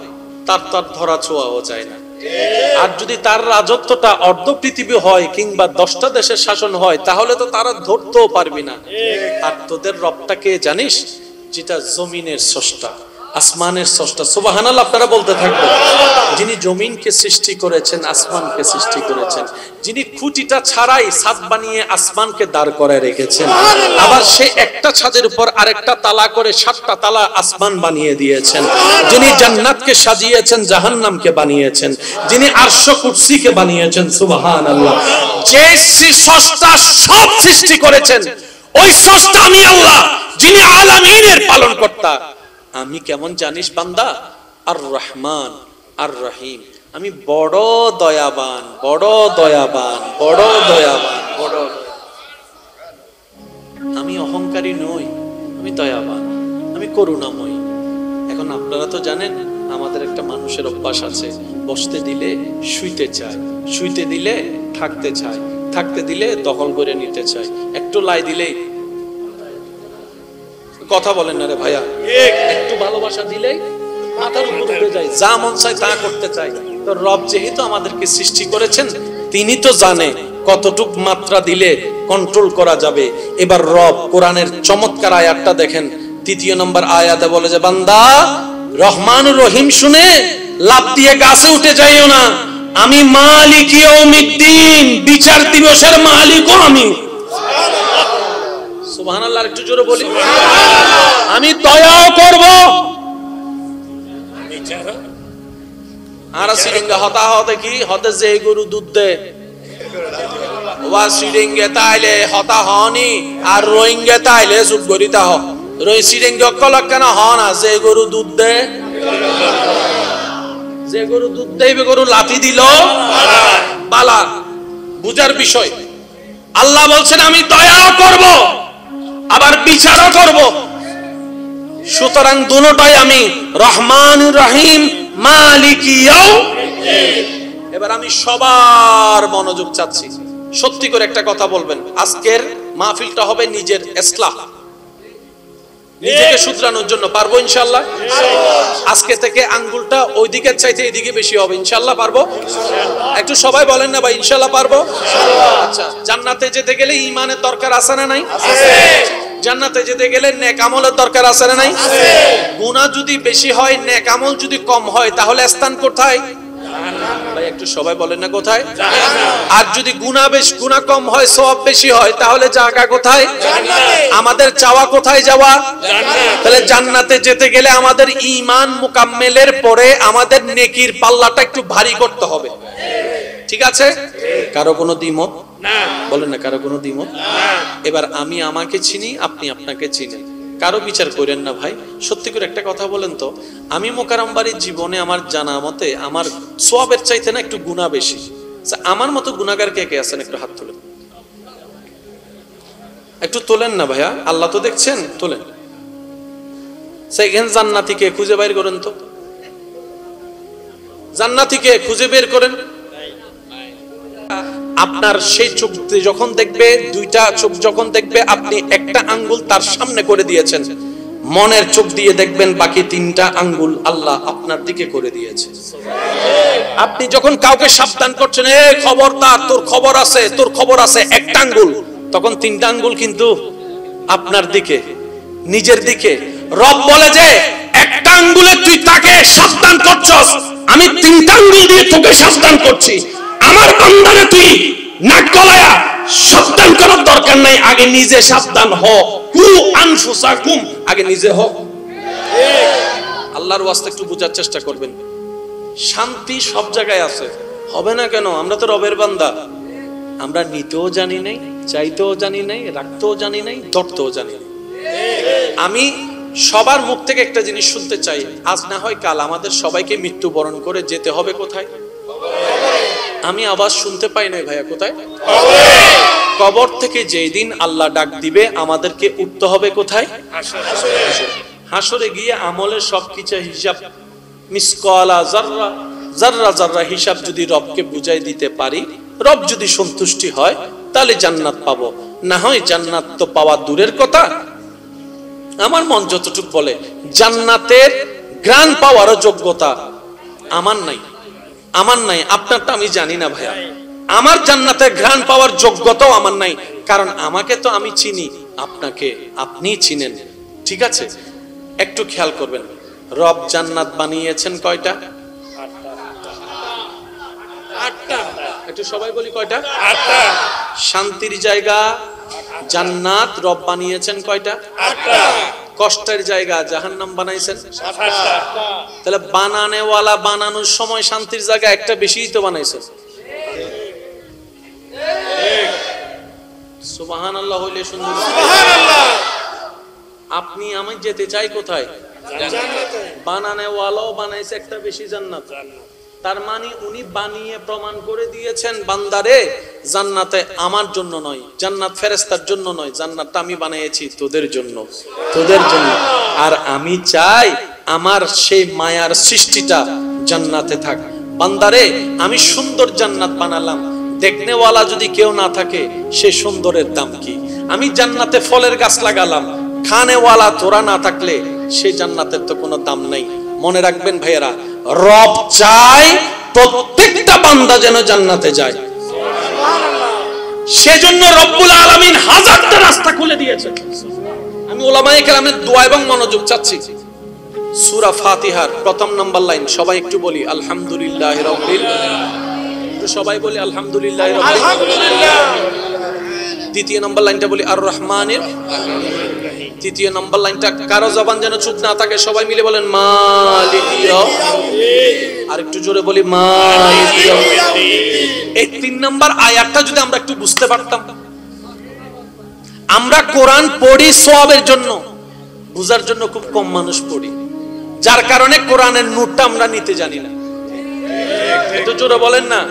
তার ধরা ছোঁয়াও যায় না। আর যদি তার রাজত্বটা অর্ধ পৃথিবী হয় কিংবা 10টা দেশের শাসন হয়, তাহলে তো তারা ধরতেও পারবি না। আর তোদের রবটাকে জানিস, যেটা জমিনের স্রষ্টা, আসমানের স্রষ্টা। সুবহানাল্লাহ, আপনারা বলতে থাকবেন। যিনি জমিনকে সৃষ্টি করেছেন, আসমানকে সৃষ্টি করেছেন, যিনি খুঁটিটা ছাড়াই ছাদ বানিয়ে আসমানকে দাঁড় করায় রেখেছেন, আবার সে একটা ছাদের উপর আরেকটা তালা করে 7টা তালা আসমান বানিয়ে দিয়েছেন, যিনি জান্নাতকে সাজিয়েছেন, জাহান্নামকে বানিয়েছেন, যিনি আরশ কুরসিকে বানিয়েছেন। সুবহানাল্লাহ। যে স্রষ্টা সব সৃষ্টি করেছেন, ওই স্রষ্টা আমি আল্লাহ, যিনি আলামিনের পালনকর্তা। আমি কেমন জানিস বান্দা? আর রহমান আর রহিম। আমি বড় দয়াবান, বড় দয়াবান, বড় দয়াবান, বড়। আমি অহংকারী নই, আমি দয়াবান, আমি করুণাময়ী। এখন আপনারা তো জানেন, আমাদের একটা মানুষের অভ্যাস আছে, বসতে দিলে শুইতে চায়, শুইতে দিলে থাকতে চায়, থাকতে দিলে দখল করে নিতে চায়, একটু লাই দিলেই। কথা বলেন না রে ভাইয়া, একটু ভালোবাসা দিলেই মাথার উপর উঠে যায়, যা মন চায় তা করতে চায়। তো রব যেহেতু আমাদেরকে সৃষ্টি করেছেন, তিনি তো জানে কতটুক মাত্রা দিলে কন্ট্রোল করা যাবে। এবার রব কোরআনের চমৎকার আয়াতটা দেখেন, 3 নম্বর আয়াতে বলে যে, বান্দা রহমানুর রহিম শুনে লাফ দিয়ে গাছে উঠে যাইও না, আমি মালিকি ইয়াউমিদ্দিন, বিচার দিবসের মালিকও আমি। সুবহানাল্লাহ, একটু জোরে বলি। আমি দয়াও করব, আর সিরিঙ্গা হতা হতে কি হতে যে গরু দুধ দে, ওয়া সিরিঙ্গে তাইলে হতা হনি, আর রোহিঙ্গে তাইলে চুপ করিতা হ। রই সিরিঙ্গে কলক কেন হ না, যে গরু দুধ দে, যে গরু দুধ দেবে, গরু লাথি দিল বালা, বুঝার বিষয়। আল্লাহ বলছেন আমি দয়াও করব, আবার বিচারও করব। সুতরাং দুটোটাই আমি, রহমান রহিম, মালিকি ইয়াউমিদ্দিন। এবার আমি সবার মনোযোগ চাচ্ছি, সত্যি করে একটা কথা বলবেন। আজকের মাহফিলটা হবে নিজের ইসলাহ, নিজেকে শুধরানোর জন্য। পারবো ইনশাআল্লাহ? আজকে থেকে আঙ্গুলটা ওই দিকের চাইতে এদিকে বেশি হবে, ইনশাআল্লাহ পারবো? একটু সবাই বলেন না ভাই, ইনশাআল্লাহ পারবো? আচ্ছা, জান্নাতে যেতে গেলে ঈমানের দরকার আছে না নাই? জান্নাতে যেতে গেলে নেক আমলের দরকার আছে না নাই? গুনাহ যদি বেশি হয়, নেক আমল যদি কম হয়, তাহলে স্থান কোথায়? ভাই একটু সবাই বলেন না, কোথায়? আর যদি গুনাহ কম হয়, সওয়াব বেশি হয়, তাহলে জায়গা কোথায়? আমাদের চাওয়া কোথায় যাওয়া? তাহলে জান্নাতে যেতে গেলে আমাদের ঈমান মুকাম্মেলের পরে আমাদের নেকির পাল্লাটা একটু ভারী করতে হবে। ঠিক আছে? কারো কোনো দ্বিমত না, বলেন না, কারো কোনো দ্বিমত? না। এবার আমি আমাকে চিনি, আপনি আপনাকে চিনেন, কারো বিচার করেন না ভাই। সত্যি করে একটা কথা বলেন তো, আমি মোকাররম বাড়ির জীবনে আমার জানা মতে আমার সওয়াবের চাইতে না একটু গুনাহ বেশি। আমার মতো গুনাহগার কে কে আছেন একটু হাত তোলেন, একটু তোলেন না ভাইয়া, আল্লাহ তো দেখছেন, তোলেন। সেখানে জান্নাতীকে খুঁজে বের করেন তো, জান্নাতীকে খুঁজে বের করেন। আপনার সেই চোখ যখন দেখবে, দুইটা চোখ যখন দেখবে, আপনি একটা আঙ্গুল তার সামনে করে দিয়েছেন, মনের চোখ দিয়ে দেখবেন বাকি তিনটা আঙ্গুল আল্লাহ আপনার দিকে করে দিয়েছে। আপনি যখন কাউকে সাবধান করছেন, এ খবরদার, তোর খবর আছে, তোর খবর আছে, একটা আঙ্গুল, তখন তিনটা আঙ্গুল কিন্তু আপনার দিকে, নিজের দিকে। রব বলে যে একটা আঙ্গুলে তুই তাকে সাবধান করছস, আমি তিনটা আঙ্গুল দিয়ে তোকে সাবধান করছি। আমার বান্দারে তুই নাক গলায়া সাবধান করার দরকার নাই, আগে নিজে সাবধান হ। কু আনফুসাকুম, আগে নিজে হ। আল্লাহর ওয়াস্তে একটু বোঝার চেষ্টা করবেন। শান্তি সব জায়গায় আছে, হবে না কেন? আমরা তো রবের বান্দা, আমরা নিতেও জানি নাই, চাইতেও জানি নাই, রাখতেও জানি নাই, ধরতেও জানি নাই। আমি সবার মুখ থেকে একটা জিনিস শুনতে চাই, আজ না হয় কাল আমাদের সবাইকে মৃত্যুবরণ করে যেতে হবে কোথায়? আমি আওয়াজ শুনতে পাই নাই ভাইয়া, কোথায়? কবর থেকে যেই দিন আল্লাহ ডাক দিবে আমাদেরকে উঠতে হবে কোথায়? হাসরে গিয়ে আমলের সবকিছু হিসাব, মিসকালা যাররা যাররা যাররা হিসাব যদি রবকে বুঝাই দিতে পারি, রব যদি সন্তুষ্টি হয় তাহলে জান্নাত পাবো, না হয় জান্নাত তো পাওয়া দূরের কথা। আমার মন যতটুকু বলে জান্নাতের ঘ্রাণ পাওয়ারও যোগ্যতা আমার নাই, আমার নাই। আপনারটা আমি জানি না ভাইয়া, আমার জান্নাতের ঘ্রাণ পাওয়ার যোগ্যতাও আমার নাই, কারণ আমাকে তো আমি চিনি, আপনাকে আপনি চিনেন, ঠিক আছে? একটু খেয়াল করবেন, রব জান্নাত বানিয়েছেন কয়টা? আটটা। একটু সবাই বলি কয়টা? আটটা। শান্তির জায়গা জান্নাত রব বানিয়েছেন কয়টা? আটটা। কষ্টের জায়গা জাহান্নাম বানাইছেন সাতটা। তাহলে বানানেওয়ালা বানানোর সময় শান্তির জায়গা একটা বেশিই তো বানাইছেন। সুবহানাল্লাহ হইলে সুন্দর। সুবহানাল্লাহ। আপনি আমি যেতে চাই কোথায়? জান্নাতে। বানানেওয়ালাও বানাইছে একটা বেশি জান্নাত। তার মানে উনি বানিয়ে প্রমাণ করে দিয়েছেন বান্দারে জান্নাতে আমার জন্য নয়, জান্নাত ফেরেশতার জন্য নয়, জান্নাতটা আমি বানিয়েছি তোদের জন্য, তোদের জন্য। আর আমি চাই আমার সেই মায়ার সৃষ্টিটা জান্নাতে থাক। বান্দারে আমি সুন্দর জান্নাত বানালাম, দেখনেওয়ালা যদি কেউ না থাকে সে সুন্দরের দাম কি? আমি জান্নাতে ফলের গাছ লাগালাম, খানেওয়ালা তোরা না থাকলে সেই জান্নাতের তো কোনো দাম নাই। মনে রাখবেন ভাইয়েরা, রব চায় প্রত্যেকটা বান্দা যেন জান্নাতে যায়, সেজন্য রব্বুল আলামিন হাজারটা রাস্তা খুলে দিয়েছেন। আমি উলামায়ে কেরামের দোয়া এবং মনোযোগ চাচ্ছি। সূরা ফাতিহার প্রথম নাম্বার লাইন সবাই একটু বলি আলহামদুলিল্লাহি রাব্বিল, একটু সবাই বলি আলহামদুলিল্লাহি রাব্বিল। আলহামদুলিল্লাহ। দ্বিতীয় নাম্বার লাইনটা বলি আর রহমানির। তৃতীয় নাম্বার লাইনটা কারো জবান যেন চুপ না থাকে, সবাই মিলে বলেন মালিকি। আর একটু জোরে বলি মালিকি। এই 3 নাম্বার আয়াতটা যদি আমরা একটু বুঝতে পারতাম। আমরা কোরআন পড়ি সওয়াবের জন্য, বুঝার জন্য খুব কম মানুষ পড়ি, যার কারণে কোরআনের নূরটা আমরা নিতে জানি না। একটু জোরে বলেন না।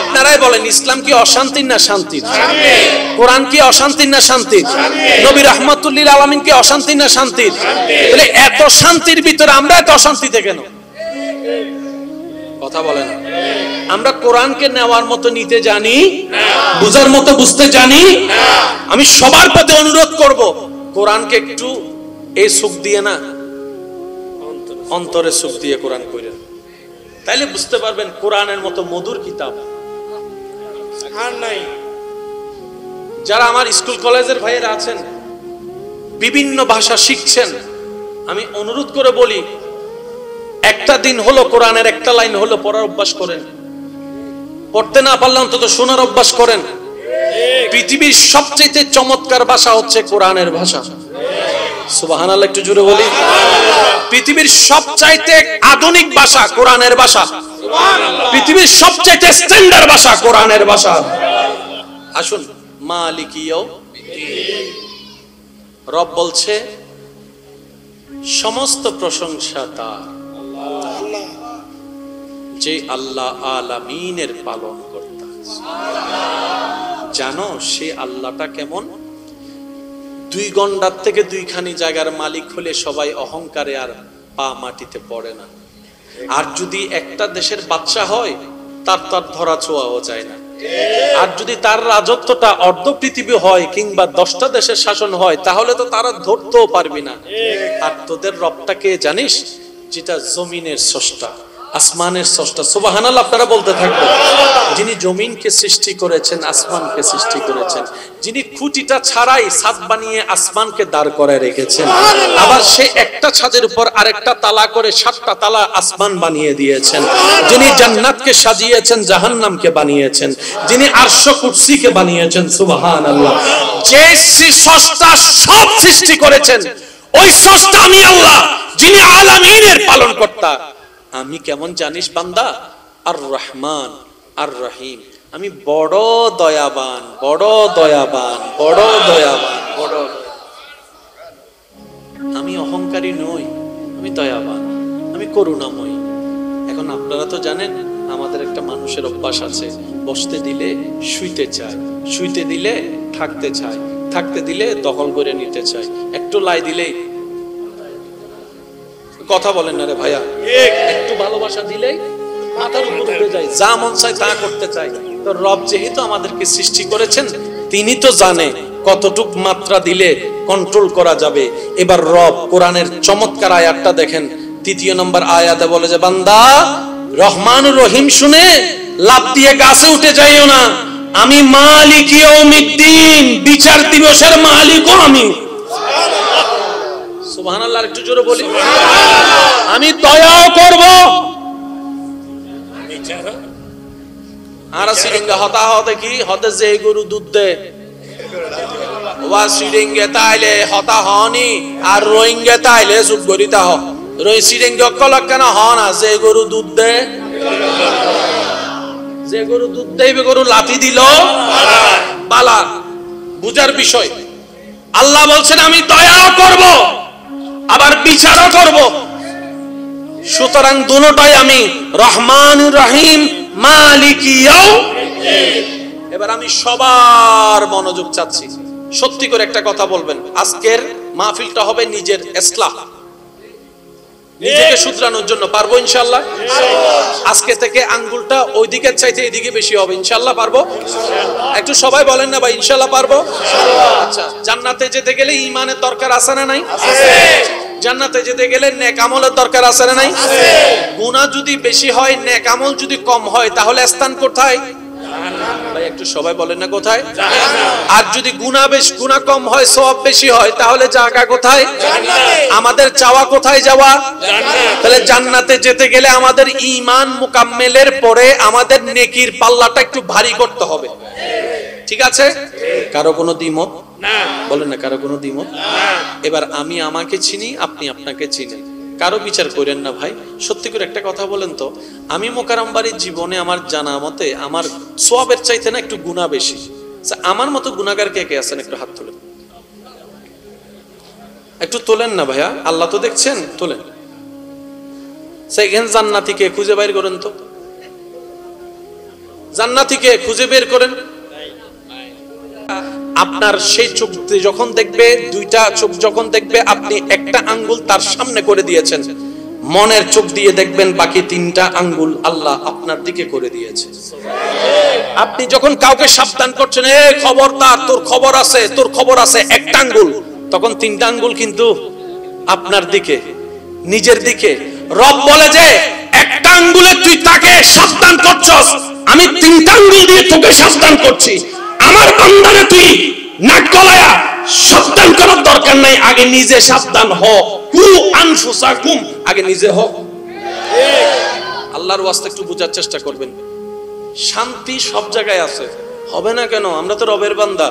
আপনারাই বলেন, ইসলাম কি অশান্তির না শান্তির? কোরআন কি অশান্তির না শান্তির? নবী রাহমাতুল লিল আলামিন কি অশান্তির না শান্তির? তাহলে এত শান্তির ভিতরে আমরা এত অশান্তিতে কেন? কথা বলেন। আমরা কোরআনকে নেওয়ার মতো নিতে জানি, বুঝার মতো বুঝতে জানি। আমি সবার প্রতি অনুরোধ করব, কোরআনকে একটু এই সুখ দিয়ে না, অন্তরে সুখ দিয়ে কোরআন পড়েন, তাইলে বুঝতে পারবেন কোরআনের মতো মধুর কিতাব আর নাই। যারা আমার স্কুল কলেজের ভাইয়েরা আছেন, বিভিন্ন ভাষা শিখছেন, আমি অনুরোধ করে বলি, একটা দিন হলো কোরআনের একটা লাইন হলো পড়ার অভ্যাস করেন। পড়তে না পারলে অন্তত শোনার অভ্যাস করেন। পৃথিবীর সবচেয়ে চমৎকার ভাষা হচ্ছে কোরআনের ভাষা। সুবহানাল্লাহ, একটু জোরে বলি। পৃথিবীর সবচাইতে আধুনিক ভাষা কোরআনের ভাষা। পৃথিবীর সবচেয়ে স্ট্যান্ডার্ড ভাষা কোরআনের ভাষা। আসুন, মালিকি ইয়াউমিদ্দিন। রব বলছে সমস্ত প্রশংসা তার, যে আল্লাহ আলামিনের পালন কর্তা। জানো সে আল্লাহটা কেমন? 2 ঘন্টার থেকে 2খানি জায়গার মালিক হলে সবাই অহংকারে আর পা মাটিতে পড়ে না। আর যদি একটা দেশের বাদশা হয়, তার ধরা ছোঁয়াও যায় না। আর যদি তার রাজত্বটা অর্ধ পৃথিবী হয় কিংবা 10টা দেশের শাসন হয়, তাহলে তো তারা ধরতেও পারবি না। আর তোদের রবটাকে জানিস, যেটা জমিনের স্রষ্টা, আসমানের স্রষ্টা। সুবহানাল্লাহ আপনারা বলতে থাকবেন। যিনি জমিনকে সৃষ্টি করেছেন, আসমানকে সৃষ্টি করেছেন, যিনি খুঁটিটা ছাড়াই ছাদ বানিয়ে আসমানকে দাঁড় করায় রেখেছেন, আবার সে একটা ছাদের উপর আরেকটা তালা করে 7টা তালা আসমান বানিয়ে দিয়েছেন, যিনি জান্নাতকে সাজিয়েছেন, জাহান্নামকে বানিয়েছেন, যিনি আরশ কুরসিকে বানিয়েছেন। সুবহানাল্লাহ। যে স্রষ্টা সব সৃষ্টি করেছেন, ওই স্রষ্টা আমি আল্লাহ, যিনি আলামিনের পালনকর্তা। আমি কেমন জানিস বান্দা? আর রহমান আর রহিম। আমি বড় দয়াবান, বড় দয়াবান, বড় দয়াবান, বড়। আমি অহংকারী নই, আমি দয়াবান, আমি করুণাময়ী। এখন আপনারা তো জানেন আমাদের একটা মানুষের অভ্যাস আছে, বসতে দিলে শুইতে চায়, শুইতে দিলে থাকতে চায়, থাকতে দিলে দখল করে নিতে চায়, একটু লাই দিলেই। কথা বলেন না রে ভাইয়া? একটু ভালোবাসা দিলেই মাথার উপর উঠে যায়, যা মন চায় তা করতে চায়। তো রব যেহেতু আমাদেরকে সৃষ্টি করেছেন, তিনি তো জানে কতটুক মাত্রা দিলে কন্ট্রোল করা যাবে। এবার রব কোরআনের চমৎকার আয়াতটা দেখেন, 3 নম্বর আয়াতে বলে যে, বান্দা রহমান রহিম শুনে লাফ দিয়ে গাছে উঠে যাইও না, আমি মালিক ইয়াউমিদ্দিন, বিচার দিবসের মালিকও আমি। সুবহানাল্লাহ। একটু জোরে বলি, আমি দয়াও করব। আর সিরিঙ্গা হতা হতে কি হতে, যে গরু দুধ দে ওয়া সিরিঙ্গে তাইলে হতা হনি, আর রোহিঙ্গে তাইলে চুপ করিতা হ। রই সিরিঙ্গে কলক কেন হ না, যে গরু দুধ দে, যে গরু দুধ দেবে, গরু লাথি দিল বালা, বুঝার বিষয়। আল্লাহ বলছেন আমি দয়াও করব, আবার বিচারও করব। সুতরাং দুটোটাই আমি, রহমান রহিম, মালিক ইয়াউমিদ্দিন। এবার আমি সবার মনোযোগ চাচ্ছি, সত্যি করে একটা কথা বলবেন। আজকের মাহফিলটা হবে নিজের ইসলাহ, নিজেকে শুধরানোর জন্য। পারবো ইনশাআল্লাহ? আজকে থেকে আঙ্গুলটা ওই দিকের চাইতে এদিকে বেশি হবে। ইনশাআল্লাহ পারবো? একটু সবাই বলেন না ভাই, ইনশাআল্লাহ পারবো? আচ্ছা, জান্নাতে যেতে গেলে ঈমানের দরকার আছে না নাই? আছে। জান্নাতে যেতে গেলে নেক আমলের দরকার আছে না নাই? আছে। গুনাহ যদি বেশি হয়, নেক আমল যদি কম হয়, তাহলে স্থান কোথায়? ভাই একটু সবাই বলেন না, কোথায়? জান্নাত। আর যদি গুনাহ কম হয়, সওয়াব বেশি হয়, তাহলে জায়গা কোথায়? জান্নাতে। আমাদের চাওয়া কোথায় যাওয়া? জান্নাত। তাহলে জান্নাতে যেতে গেলে আমাদের ঈমান মুকাম্মেলের পরে আমাদের নেকির পাল্লাটা একটু ভারী করতে হবে। ঠিক আছে? কারো কোনো দ্বিমত? না। বলেন না, কারো কোনো দ্বিমত? না। এবার আমি আমাকে চিনি, আপনি আপনাকে চিনেন, কারো বিচার করেন না ভাই। সত্যি করে একটা কথা বলেন তো, আমি মোকাররম বাড়ির জীবনে আমার জানা মতে আমার সওয়াবের চাইতে না একটু গুনাহ বেশি। আমার মতো গুনাহগার কে কে আছেন? একটু হাত তোলেন, একটু তোলেন না ভাইয়া, আল্লাহ তো দেখছেন, তোলেন। সেখানে জান্নাতীকে খুঁজে বের করেন তো, জান্নাতীকে খুঁজে বের করেন। আপনার সেই চোখ যখন দেখবে, 2টা চোখ যখন দেখবে, আপনি একটা আঙ্গুল তার সামনে করে দিয়েছেন, মনের চোখ দিয়ে দেখবেন বাকি 3টা আঙ্গুল আল্লাহ আপনার দিকে করে দিয়েছে। আপনি যখন কাউকে সাবধান করছেন, এ খবরদার, তোর খবর আছে, তোর খবর আছে, একটা আঙ্গুল, তখন 3টা আঙ্গুল কিন্তু আপনার দিকে, নিজের দিকে। রব বলে যে একটা আঙ্গুলে তুই তাকে সাবধান করছস, আমি 3টা আঙ্গুল দিয়ে তোকে সাবধান করছি। আমার বান্দারে তুই নাক গলায়া সাবধান করার দরকার নাই, আগে নিজে সাবধান হ। কু আনফুসাকুম, আগে নিজে হ। আল্লাহর ওয়াস্তে একটু বোঝার চেষ্টা করবেন। শান্তি সব জায়গায় আছে, হবে না কেন? আমরা তো রবের বান্দা,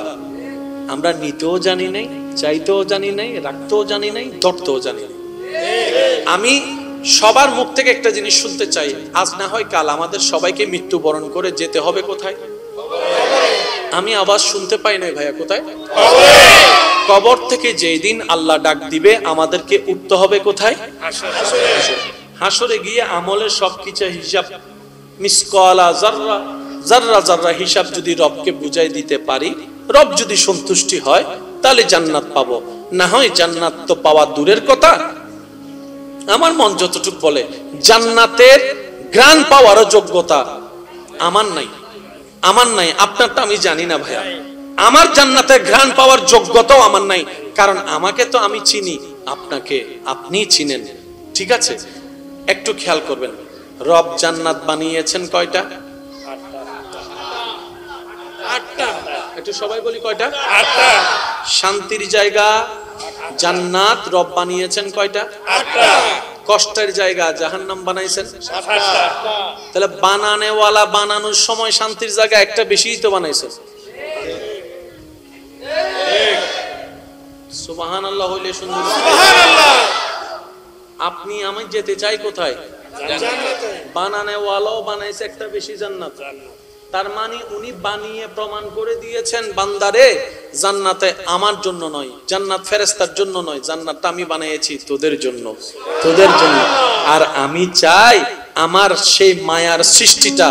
আমরা নিতেও জানি নাই, চাইতেও জানি নাই, রাখতেও জানি নাই, ধরতেও জানি নাই। আমি সবার মুখ থেকে একটা জিনিস শুনতে চাই, আজ না হয় কাল আমাদের সবাইকে মৃত্যুবরণ করে যেতে হবে কোথায়? আমি আওয়াজ শুনতে পাই নাই ভাইয়া, কোথায়? কবর থেকে যেই দিন আল্লাহ ডাক দিবে আমাদেরকে উঠতে হবে কোথায়? হাসরে গিয়ে আমলের সবকিছু হিসাব, মিসকালা যাররা যাররা যাররা হিসাব যদি রবকে বুঝাই দিতে পারি, রব যদি সন্তুষ্টি হয় তাহলে জান্নাত পাবো, না হয় জান্নাত তো পাওয়া দূরের কথা। আমার মন যতটুকু বলে জান্নাতের গ্রান পাওয়ারও যোগ্যতা আমার নাই, আমার নাই। আপনারটা আমি জানি না ভাইয়া, আমার জান্নাতের ঘ্রাণ পাওয়ার যোগ্যতাও আমার নাই, কারণ আমাকে তো আমি চিনি, আপনাকে আপনি চিনেন, ঠিক আছে? একটু খেয়াল করবেন, রব জান্নাত বানিয়েছেন কয়টা? আটটা। একটু সবাই বলি কয়টা? আটটা। শান্তির জায়গা জান্নাত রব বানিয়েছেন কয়টা? আটটা। কষ্টের জায়গা জাহান্নাম বানাইছেন সাতটা। তাহলে বানানেওয়ালা বানানোর সময় শান্তির জায়গা একটা বেশিই তো বানাইছেন। সুবহানাল্লাহ হইলে সুন্দর। সুবহানাল্লাহ। আপনি আমি যেতে চাই কোথায়? জান্নাতে। বানানেওয়ালাও বানাইছে একটা বেশি জান্নাত। তার মানে উনি বানিয়ে প্রমাণ করে দিয়েছেন বান্দারে জান্নাতে আমার জন্য নয়, জান্নাত ফেরেশতার জন্য নয়, জান্নাতটা আমি বানিয়েছি তোদের জন্য, তোদের জন্য। আর আমি চাই আমার সেই মায়ার সৃষ্টিটা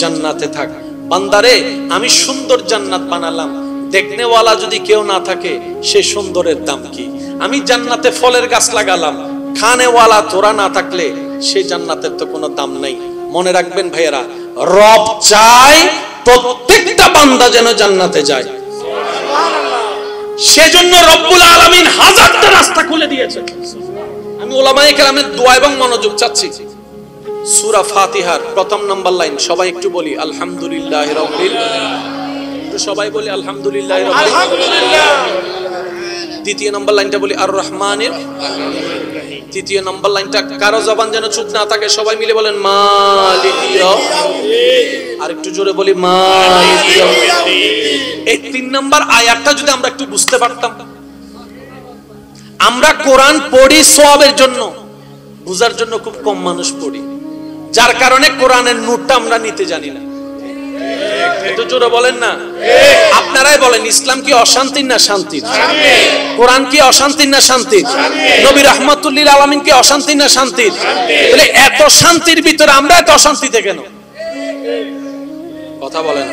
জান্নাতে থাক। বান্দারে আমি সুন্দর জান্নাত বানালাম, দেখনেওয়ালা যদি কেউ না থাকে সে সুন্দরের দাম কি? আমি জান্নাতে ফলের গাছ লাগালাম, খানেওয়ালা তোরা না থাকলে সেই জান্নাতের তো কোনো দাম নাই। মনে রাখবেন ভাইয়েরা, রব চায় প্রত্যেকটা বান্দা যেন জান্নাতে যায়। সেজন্য রব্বুল আলামিন হাজারটা রাস্তা খুলে দিয়েছেন। আমি উলামায়ে কেরামের দোয়া এবং মনোযোগ চাচ্ছি। সূরা ফাতিহার প্রথম নাম্বার লাইন সবাই একটু বলি আলহামদুলিল্লাহি রাব্বিল আলামিন, একটু সবাই বলি আলহামদুলিল্লাহি রাব্বিল আলামিন। আলহামদুলিল্লাহ। দ্বিতীয় নাম্বার লাইনটা বলি আর রহমানির। তৃতীয় নাম্বার লাইনটা কারো জবান যেন চুপ না থাকে, সবাই মিলে বলেন মালিকি ইয়াউমিদ্দিন। আর একটু জোরে বলি মালিকি ইয়াউমিদ্দিন। এই 3 নাম্বার আয়াতটা যদি আমরা একটু বুঝতে পারতাম। আমরা কোরআন পড়ি সওয়াবের জন্য, বুঝার জন্য খুব কম মানুষ পড়ি, যার কারণে কোরআনের নূরটা আমরা নিতে জানি না। একটু জোরে বলেন না। আপনারাই বলেন, ইসলাম কি অশান্তির না শান্তির? কোরআন কি অশান্তির না শান্তির? নবী রাহমাতুল লিল আলামিন কি অশান্তির না শান্তির? তাহলে এত শান্তির ভিতরে আমরা এত অশান্তিতে কেন? কথা বলেন।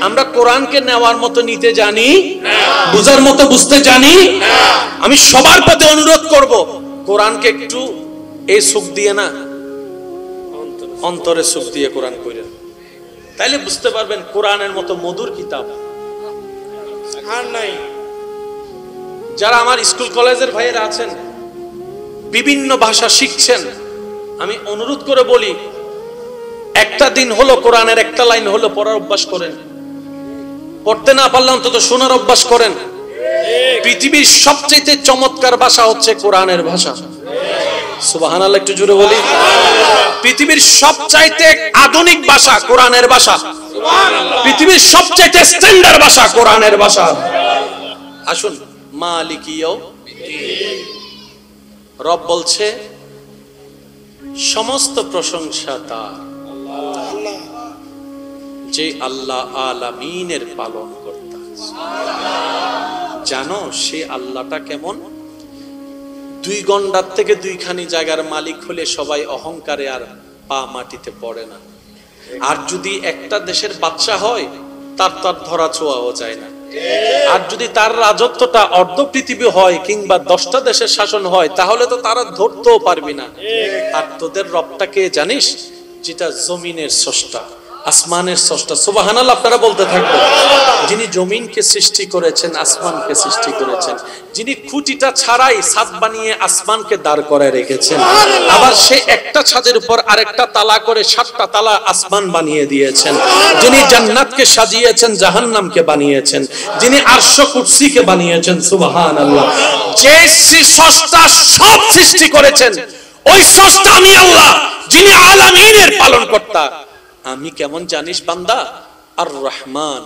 আমরা কোরআনকে নেওয়ার মতো নিতে জানি না, বুঝার মতো বুঝতে জানি না। আমি সবার প্রতি অনুরোধ করব, কোরআনকে একটু এই সুখ দিয়ে না, অন্তরে সুখ দিয়ে কোরআন পড়েন, তাইলে বুঝতে পারবেন কোরআনের মতো মধুর কিতাব আর নাই। যারা আমার স্কুল কলেজের ভাইয়েরা আছেন, বিভিন্ন ভাষা শিখছেন, আমি অনুরোধ করে বলি, একটা দিন হলো কোরআনের একটা লাইন হলো পড়ার অভ্যাস করেন। পড়তে না পারলে অন্তত শোনার অভ্যাস করেন। পৃথিবীর সবচেয়ে চমৎকার ভাষা হচ্ছে কোরআনের ভাষা। সুবহানাল্লাহ, একটু জোরে বলি। পৃথিবীর সবচাইতে আধুনিক ভাষা কোরআনের ভাষা। পৃথিবীর সবচাইতে স্ট্যান্ডার্ড ভাষা কোরআনের ভাষা। আসুন, মালিকি ইয়াউমিদ্দিন। রব বলছে সমস্ত প্রশংসা তার, যে আল্লাহ আলামিনের পালন কর্তা। জানো সে আল্লাহটা কেমন? 2 গন্ডার থেকে 2খানি জায়গার মালিক হলে সবাই অহংকারে আর পা মাটিতে পড়ে না। আর যদি একটা দেশের বাদশা হয়, তার ধরা ছোঁয়াও যায় না। আর যদি তার রাজত্বটা অর্ধ পৃথিবী হয় কিংবা 10টা দেশের শাসন হয়, তাহলে তো তারা ধরতেও পারবি না। আর তোদের রবটাকে জানিস, যেটা জমিনের স্রষ্টা, আসমানের স্রষ্টা। সুবহানাল্লাহ, আপনারা বলতে থাকবেন। যিনি জমিনকে সৃষ্টি করেছেন, আসমানকে সৃষ্টি করেছেন, যিনি খুঁটিটা ছাড়াই ছাদ বানিয়ে আসমানকে দাঁড় করায় রেখেছেন, আবার সে একটা ছাদের উপর আরেকটা তালা করে 7টা তালা আসমান বানিয়ে দিয়েছেন, যিনি জান্নাতকে সাজিয়েছেন, জাহান্নামকে বানিয়েছেন, যিনি আরশ কুরসিকে বানিয়েছেন। সুবহানাল্লাহ। যে স্রষ্টা সব সৃষ্টি করেছেন, ওই স্রষ্টা আমি আল্লাহ, যিনি আলামিনের পালনকর্তা। আমি কেমন জানিস বান্দা? আর রহমান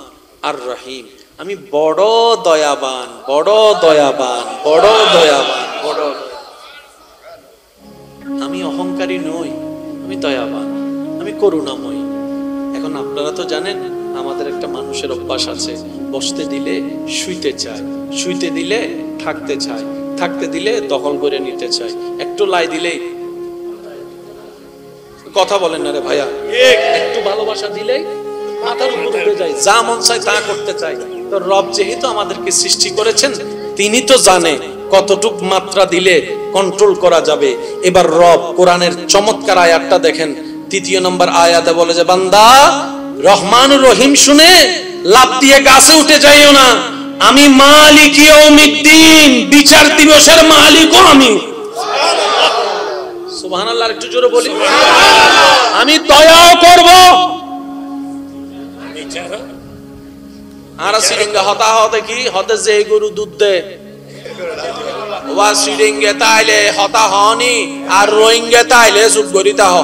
আর রহিম। আমি বড় দয়াবান, বড় দয়াবান, বড় দয়াবান, বড়। আমি অহংকারী নই, আমি দয়াবান, আমি করুণাময়ী। এখন আপনারা তো জানেন আমাদের একটা মানুষের অভ্যাস আছে, বসতে দিলে শুইতে চায়, শুইতে দিলে থাকতে চায়, থাকতে দিলে দখল করে নিতে চায়, একটু লাই দিলেই, কথা বলেন না রে ভাইয়া, একটু ভালোবাসা দিলেই মাথার উপর উঠে যায়, যা মন চায় তা করতে চায়। তো রব যেহেতু আমাদেরকে সৃষ্টি করেছেন, তিনি তো জানে কতটুক মাত্রা দিলে কন্ট্রোল করা যাবে। এবার রব কোরআনের চমৎকার আয়াতটা দেখেন, 3 নম্বর আয়াতে বলে যে বান্দা রহমানুর রহিম শুনে লাফ দিয়ে গাছে উঠে যাইও না, আমি মালিক ইয়াউমিদ্দিন, বিচার দিবসের মালিকও আমি। সুবহানাল্লাহ, একটু জোরে বলি। আমি দয়াও করব, আর সিরিঙ্গা হতা হতে কি হতে যে গরু দুধ দে ওয়া সিরিঙ্গে তাইলে হতা হনি, আর রোহিঙ্গে তাইলে চুপ করিতা হ।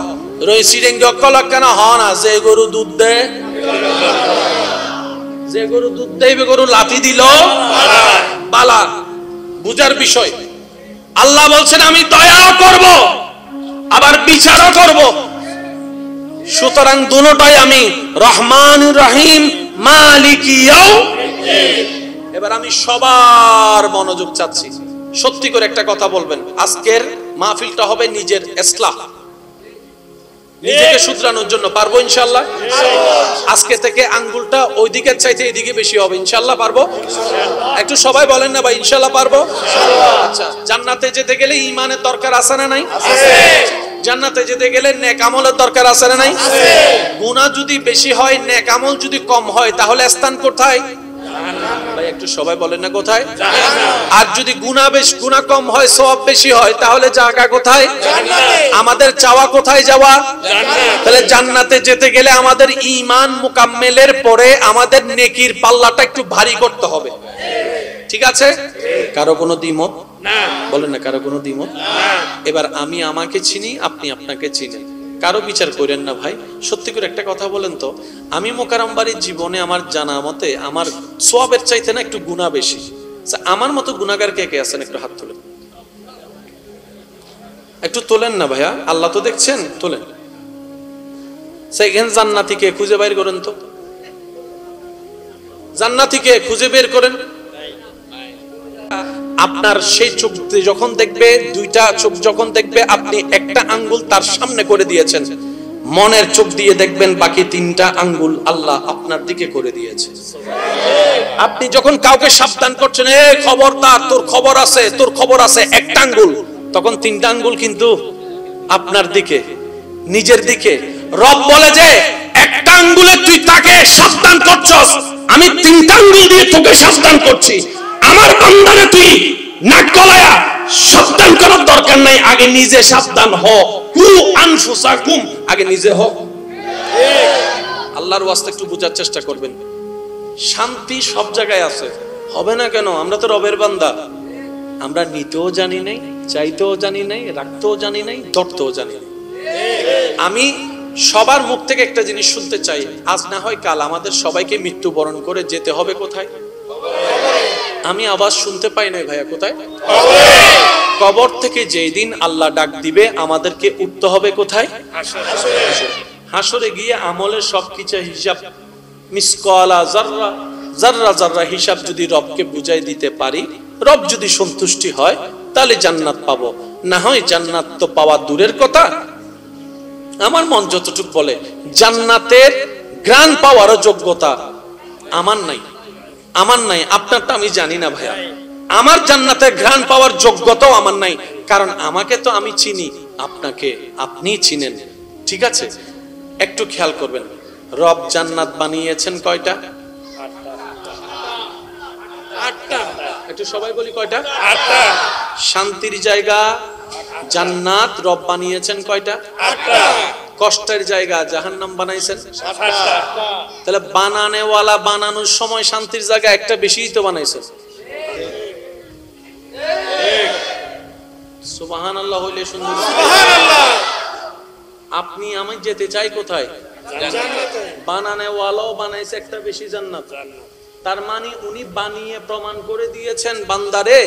রই সিরিঙ্গে অকলক কেন হ না, যে গরু দুধ দে, যে গরু দুধ দেবে গরু লাঠি দিল বালা, বুঝার বিষয়। আল্লাহ বলছেন আমি দয়াও করব আবার বিচারও করব, সুতরাং দুটোটাই আমি, রহমান রহিম মালিক ইয়াউমিদ্দিন। এবার আমি সবার মনোযোগ চাচ্ছি, সত্যি করে একটা কথা বলবেন। আজকের মাহফিলটা হবে নিজের ইসলাহ, নিজেকে শুধরানোর জন্য। পারবো ইনশাআল্লাহ? আজকে থেকে আঙ্গুলটা ওই দিকের চাইতে এদিকে বেশি হবে, ইনশাআল্লাহ পারবো? একটু সবাই বলেন না ভাই, ইনশাআল্লাহ পারবো। আচ্ছা, জান্নাতে যেতে গেলে ঈমানের দরকার আছে না নাই? আছে। জান্নাতে যেতে গেলে নেক আমলের দরকার আছে না নাই? আছে। গুনাহ যদি বেশি হয়, নেক আমল যদি কম হয়, তাহলে স্থান কোথায়? ভাই একটু সবাই বলেন না কোথায়? জান্নাত। আর যদি গুনাহ কম হয়, সওয়াব বেশি হয়, তাহলে জায়গা কোথায়? জান্নাতে। আমাদের চাওয়া কোথায় যাওয়া? জান্নাত। তাহলে জান্নাতে যেতে গেলে আমাদের ঈমান মুকাম্মেলের পরে আমাদের নেকির পাল্লাটা একটু ভারী করতে হবে, ঠিক আছে? কারো কোনো দ্বিমত না? বলেন না, কারো কোনো দ্বিমত না? এবার আমি আমাকে চিনি, আপনি আপনাকে চিনেন, কারো বিচার করেন না ভাই। সত্যি করে একটা কথা বলেন তো, আমি মোকাররম বাড়ির জীবনে আমার জানা মতে আমার সওয়াবের চাইতে না একটু গুনাহ বেশি। আমার মতো গুনাহগার কে কে আছেন? একটু হাত তোলেন, একটু তোলেন না ভাইয়া, আল্লাহ তো দেখছেন, তোলেন। সেখানে জান্নাতীকে খুঁজে বের করেন তো, জান্নাতীকে খুঁজে বের করেন। আপনার সেই চোখ যখন দেখবে, দুইটা চোখ যখন দেখবে, আপনি একটা আঙ্গুল তার সামনে করে দিয়েছেন, মনের চোখ দিয়ে দেখবেন বাকি 3টা আঙ্গুল আল্লাহ আপনার দিকে করে দিয়েছে। আপনি যখন কাউকে সাবধান করছেন, এ খবরদার, তোর খবর আছে, তোর খবর আছে, একটা আঙ্গুল, তখন 3টা আঙ্গুল কিন্তু আপনার দিকে, নিজের দিকে। রব বলে যে একটা আঙ্গুলে তুই তাকে সাবধান করছস, আমি 3টা আঙ্গুল দিয়ে তোকে সাবধান করছি। আমার বান্দারে তুই নাক গলায়া সাবধান করার দরকার নাই, আগে নিজে সাবধান হ। কু আনফুসাকুম, আগে নিজে হ। আল্লাহর ওয়াস্তে একটু বোঝার চেষ্টা করবেন। শান্তি সব জায়গায় আছে, হবে না কেন? আমরা তো রবের বান্দা, আমরা নিতেও জানি নাই, চাইতেও জানি নাই, রাখতেও জানি নাই, ধরতেও জানি নাই। আমি সবার মুখ থেকে একটা জিনিস শুনতে চাই, আজ না হয় কাল আমাদের সবাইকে মৃত্যুবরণ করে যেতে হবে কোথায়? আমি আওয়াজ শুনতে পাই নাই ভাইয়া, কোথায়? কবর থেকে যেই দিন আল্লাহ ডাক দিবে আমাদেরকে উঠতে হবে কোথায়? হাসরে গিয়ে আমলের সবকিছু হিসাব, মিসকালা যাররা যাররা যাররা হিসাব যদি রবকে বুঝাই দিতে পারি, রব যদি সন্তুষ্টি হয়, তাহলে জান্নাত পাবো। না হয় জান্নাত তো পাওয়া দূরের কথা, আমার মন যতটুকু বলে জান্নাতের গ্রান পাওয়ারও যোগ্যতা আমার নাই, আমার নাই। আপনারটা আমি জানি না ভাইয়া, আমার জান্নাতের ঘ্রাণ পাওয়ার যোগ্যতাও আমার নাই, কারণ আমাকে তো আমি চিনি, আপনাকে আপনি চিনেন, ঠিক আছে? একটু খেয়াল করবেন, রব জান্নাত বানিয়েছেন কয়টা? 8টা। একটু সবাই বলি কয়টা? 8টা। শান্তির জায়গা জান্নাত রব বানিয়েছেন কয়টা? 8টা। কষ্টের জায়গা জাহান্নাম বানাইছেন 7টা। তাহলে বানানেওয়ালা বানানোর সময় শান্তির জায়গা একটা বেশিই তো বানাইছেন। সুবহানাল্লাহ হইলে সুন্দর। সুবহানাল্লাহ। আপনি আমি যেতে চাই কোথায়? জান্নাতে। বানানেওয়ালাও বানাইছে একটা বেশি জান্নাত। তার মানে উনি বানিয়ে প্রমাণ করে দিয়েছেন, বান্দারে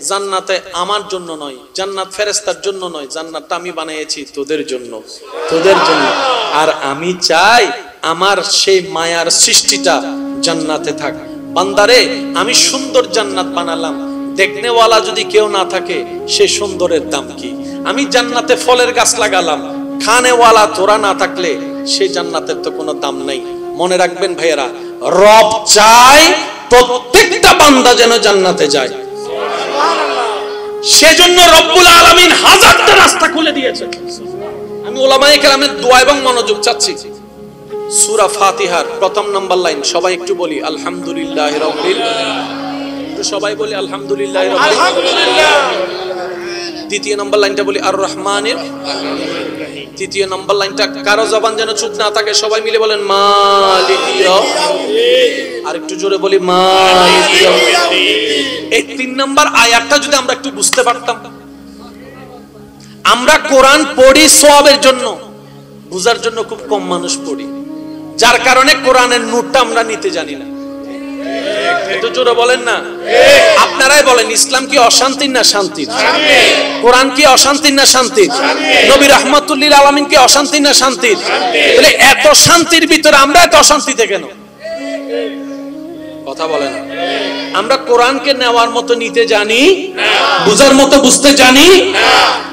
জান্নাতে আমার জন্য নয়, জান্নাত ফেরেশতার জন্য নয়, জান্নাতটা আমি বানিয়েছি তোদের জন্য, তোদের জন্য। আর আমি চাই আমার সেই মায়ার সৃষ্টিটা জান্নাতে থাক। বান্দারে আমি সুন্দর জান্নাত বানালাম, দেখনেওয়ালা যদি কেউ না থাকে সে সুন্দরের দাম কি? আমি জান্নাতে ফলের গাছ লাগালাম, খানেওয়ালা তোরা না থাকলে সেই জান্নাতের তো কোনো দাম নাই। মনে রাখবেন ভাইয়েরা, রব চায় প্রত্যেকটা বান্দা যেন জান্নাতে যায়। সেজন্য রব্বুল আলামিন হাজারটা রাস্তা খুলে দিয়েছেন। আমি উলামায়ে কেরামের দোয়া এবং মনোযোগ চাচ্ছি। সূরা ফাতিহার প্রথম নাম্বার লাইন সবাই একটু বলি আলহামদুলিল্লাহি রাব্বিল আলামিন, সবাই বলি আলহামদুলিল্লাহি রাব্বিল আলামিন। দ্বিতীয় নাম্বার লাইনটা বলি আর রহমানির, তৃতীয় নাম্বার লাইনটা কারো জবান যেন চুপ না থাকে, সবাই মিলে বলেন মালিকিয়া, আর একটু জোরে বলি মালিকিয়া। এই তিন নাম্বার আয়াতটা যদি আমরা একটু বুঝতে পারতাম। আমরা কোরআন পড়ি সওয়াবের জন্য, বুঝার জন্য খুব কম মানুষ পড়ি, যার কারণে কোরআনের নূরটা আমরা নিতে জানি না। একটু জোরে বলেন না। আপনারাই বলেন, ইসলাম কি অশান্তির না শান্তির? কোরআন কি অশান্তির না শান্তির? নবী রাহমাতুল লিল আলামিন কি অশান্তির না শান্তির? তাহলে এত শান্তির ভিতরে আমরা এত অশান্তিতে কেন? কথা বলেন। আমরা কোরআনকে নেওয়ার মতো নিতে জানি না, বুঝার মতো বুঝতে জানি না।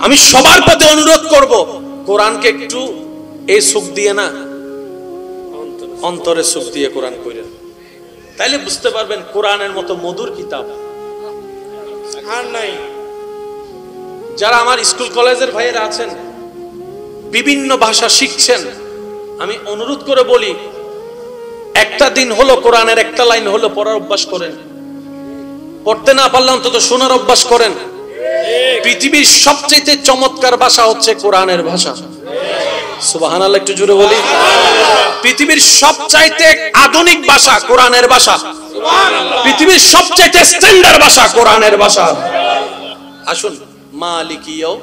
আমি সবার প্রতি অনুরোধ করব, কোরআনকে একটু এই সুখ দিয়ে না, অন্তরে সুখ দিয়ে কোরআন কইরেন, তাইলে বুঝতে পারবেন কোরআনের মতো মধুর কিতাব আর নাই। যারা আমার স্কুল কলেজের ভাইয়েরা আছেন, বিভিন্ন ভাষা শিখছেন, আমি অনুরোধ করে বলি, একটা দিন হলো কোরআনের একটা লাইন হলো পড়ার অভ্যাস করেন। পড়তে না পারলে অন্তত শোনার অভ্যাস করেন। পৃথিবীর সবচেয়ে চমৎকার ভাষা হচ্ছে কোরআনের ভাষা। সুবহানাল্লাহ, একটু জোরে বলি। পৃথিবীর সবচাইতে আধুনিক ভাষা কোরআনের ভাষা, পৃথিবীর সবচাইতে স্ট্যান্ডার্ড ভাষা কোরআনের ভাষা। আসুন, মালিকিয়াও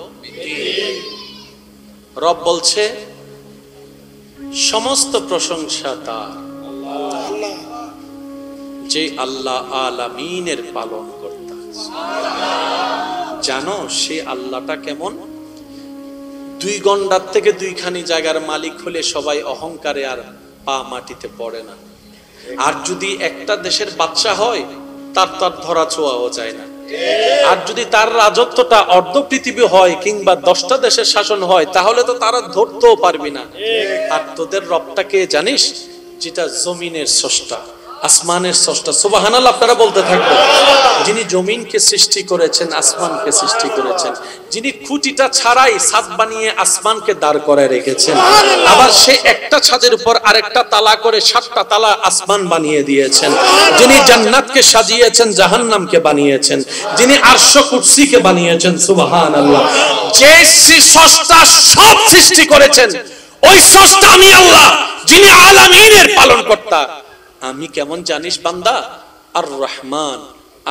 রব বলছে সমস্ত প্রশংসা তার, যে আল্লাহ আলামিনের পালন কর্তা। জানো সে আল্লাহটা কেমন? 2 গন্ডার থেকে 2খানি জায়গার মালিক হলে সবাই অহংকারে আর পা মাটিতে পড়ে না। আর যদি একটা দেশের বাদশা হয়, তার ধরা ছোঁয়াও যায় না। আর যদি তার রাজত্বটা অর্ধ পৃথিবী হয় কিংবা 10টা দেশের শাসন হয়, তাহলে তো তারা ধরতেও পারবি না। আর তোদের রবটাকে জানিস, যেটা জমিনের স্রষ্টা, আসমানের স্রষ্টা। সুবহানাল্লাহ, আপনারা বলতে থাকবেন। যিনি জমিনকে সৃষ্টি করেছেন, আসমানকে সৃষ্টি করেছেন, যিনি খুঁটিটা ছাড়াই ছাদ বানিয়ে আসমানকে দাঁড় করায় রেখেছেন, আবার সে একটা ছাদের উপর আরেকটা তালা করে 7টা তালা আসমান বানিয়ে দিয়েছেন, যিনি জান্নাতকে সাজিয়েছেন, জাহান্নামকে বানিয়েছেন, যিনি আরশ কুরসিকে বানিয়েছেন। সুবহানাল্লাহ, যে স্রষ্টা সব সৃষ্টি করেছেন, ওই স্রষ্টা আমি আল্লাহ, যিনি আলামিনের পালনকর্তা। আমি কেমন জানিস বান্দা? আর রহমান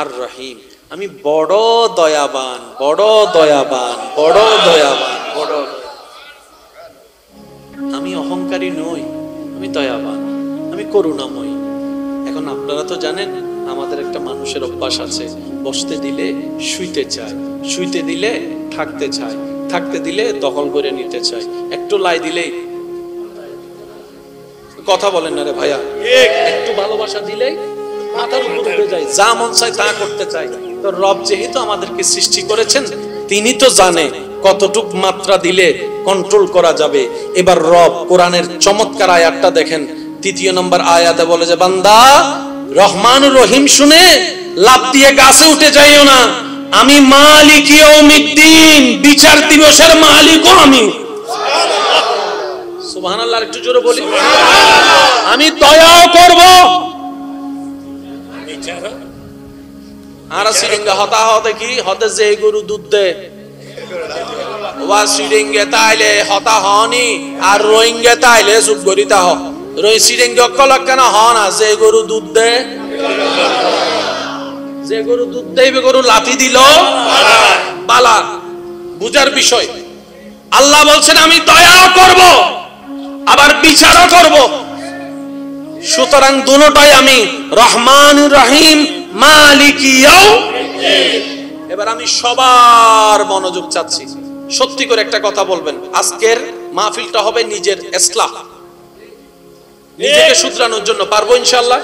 আর রহিম, আমি বড় দয়াবান, বড় দয়াবান, বড় দয়াবান, বড়। আমি অহংকারী নই, আমি দয়াবান, আমি করুণাময়ী। এখন আপনারা তো জানেন, আমাদের একটা মানুষের অভ্যাস আছে, বসতে দিলে শুইতে চায়, শুইতে দিলে থাকতে চায়, থাকতে দিলে দখল করে নিতে চায়, একটু লাই দিলেই। কথা বলেন না রে ভাইয়া, একটু ভালোবাসা দিলেই মাথার উপর উঠে যায়, যা মন চায় তা করতে চায়। তো রব যেহেতু আমাদেরকে সৃষ্টি করেছেন, তিনি তো জানে কতটুক মাত্রা দিলে কন্ট্রোল করা যাবে। এবার রব কোরআনের চমৎকার আয়াতটা দেখেন, 3 নম্বর আয়াতে বলে যে, বান্দা রহমান রহিম শুনে লাফ দিয়ে গাছে উঠে যাইও না, আমি মালিক ইয়াউমিদ্দিন, বিচার দিবসের মালিকও আমি। সুবহানাল্লাহ, একটু জোরে বলি। আমি দয়াও করব, আর সিরিঙ্গা হতা হতে কি হতে যে গরু দুধ দে, ওয়া সিরিঙ্গে তাইলে হতা হনি, আর রোহিঙ্গে তাইলে চুপ করিতা হ। রই সিরিঙ্গে কলক কেন হ না, যে গরু দুধ দে, যে গরু দুধ দেবে, গরু লাথি দিল বালা, বুঝার বিষয়। আল্লাহ বলছেন আমি দয়াও করব, আবার বিচারও করব। সুতরাং দুটোটাই আমি, রহমান রহিম মালিকি ইয়াউমিদ্দিন। এবার আমি সবার মনোযোগ চাচ্ছি, সত্যি করে একটা কথা বলবেন। আজকের মাহফিলটা হবে নিজের ইসলাহ, নিজেকে শুধরানোর জন্য। পারবো ইনশাআল্লাহ?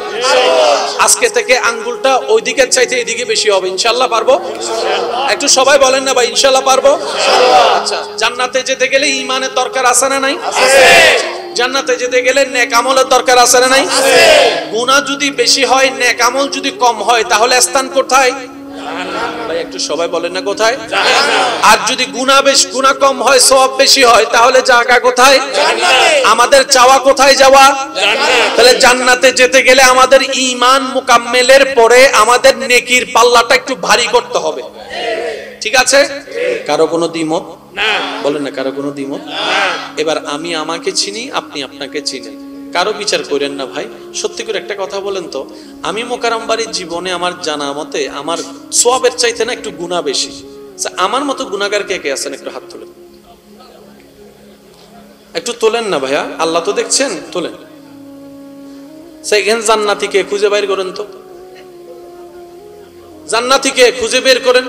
আজকে থেকে আঙ্গুলটা ওই দিকের চাইতে এদিকে বেশি হবে, ইনশাআল্লাহ পারবো? একটু সবাই বলেন না ভাই, ইনশাআল্লাহ পারবো? আচ্ছা, জান্নাতে যেতে গেলে ঈমানের দরকার আছে না নাই? জান্নাতে যেতে গেলে নেক আমলের দরকার আছে না নাই? গুনাহ যদি বেশি হয়, নেক আমল যদি কম হয়, তাহলে স্থান কোথায় ভাই? একটু সবাই বলেন না, কোথায়? আর যদি গুনাহ কম হয়, সওয়াব বেশি হয়, তাহলে জায়গা কোথায়? আমাদের চাওয়া কোথায় যাওয়া? তাহলে জান্নাতে যেতে গেলে আমাদের ঈমান মুকাম্মেলের পরে আমাদের নেকির পাল্লাটা একটু ভারী করতে হবে, ঠিক আছে? কারো কোনো দ্বিমত না? বলেন না, কারো কোনো দ্বিমত? এবার আমি আমাকে চিনি, আপনি আপনাকে চিনেন, কারো বিচার করেন না ভাই। সত্যি করে একটা কথা বলেন তো, আমি মোকাররম বাড়ির জীবনে আমার জানা মতে আমার সওয়াবের চাইতে না একটু গুনাহ বেশি। আমার মতো গুনাহগার কে কে আছেন? একটু হাত তোলেন, একটু তোলেন না ভাইয়া, আল্লাহ তো দেখছেন, তোলেন। জান্নাতীকে খুঁজে বের করেন তো, জান্নাতীকে খুঁজে বের করেন।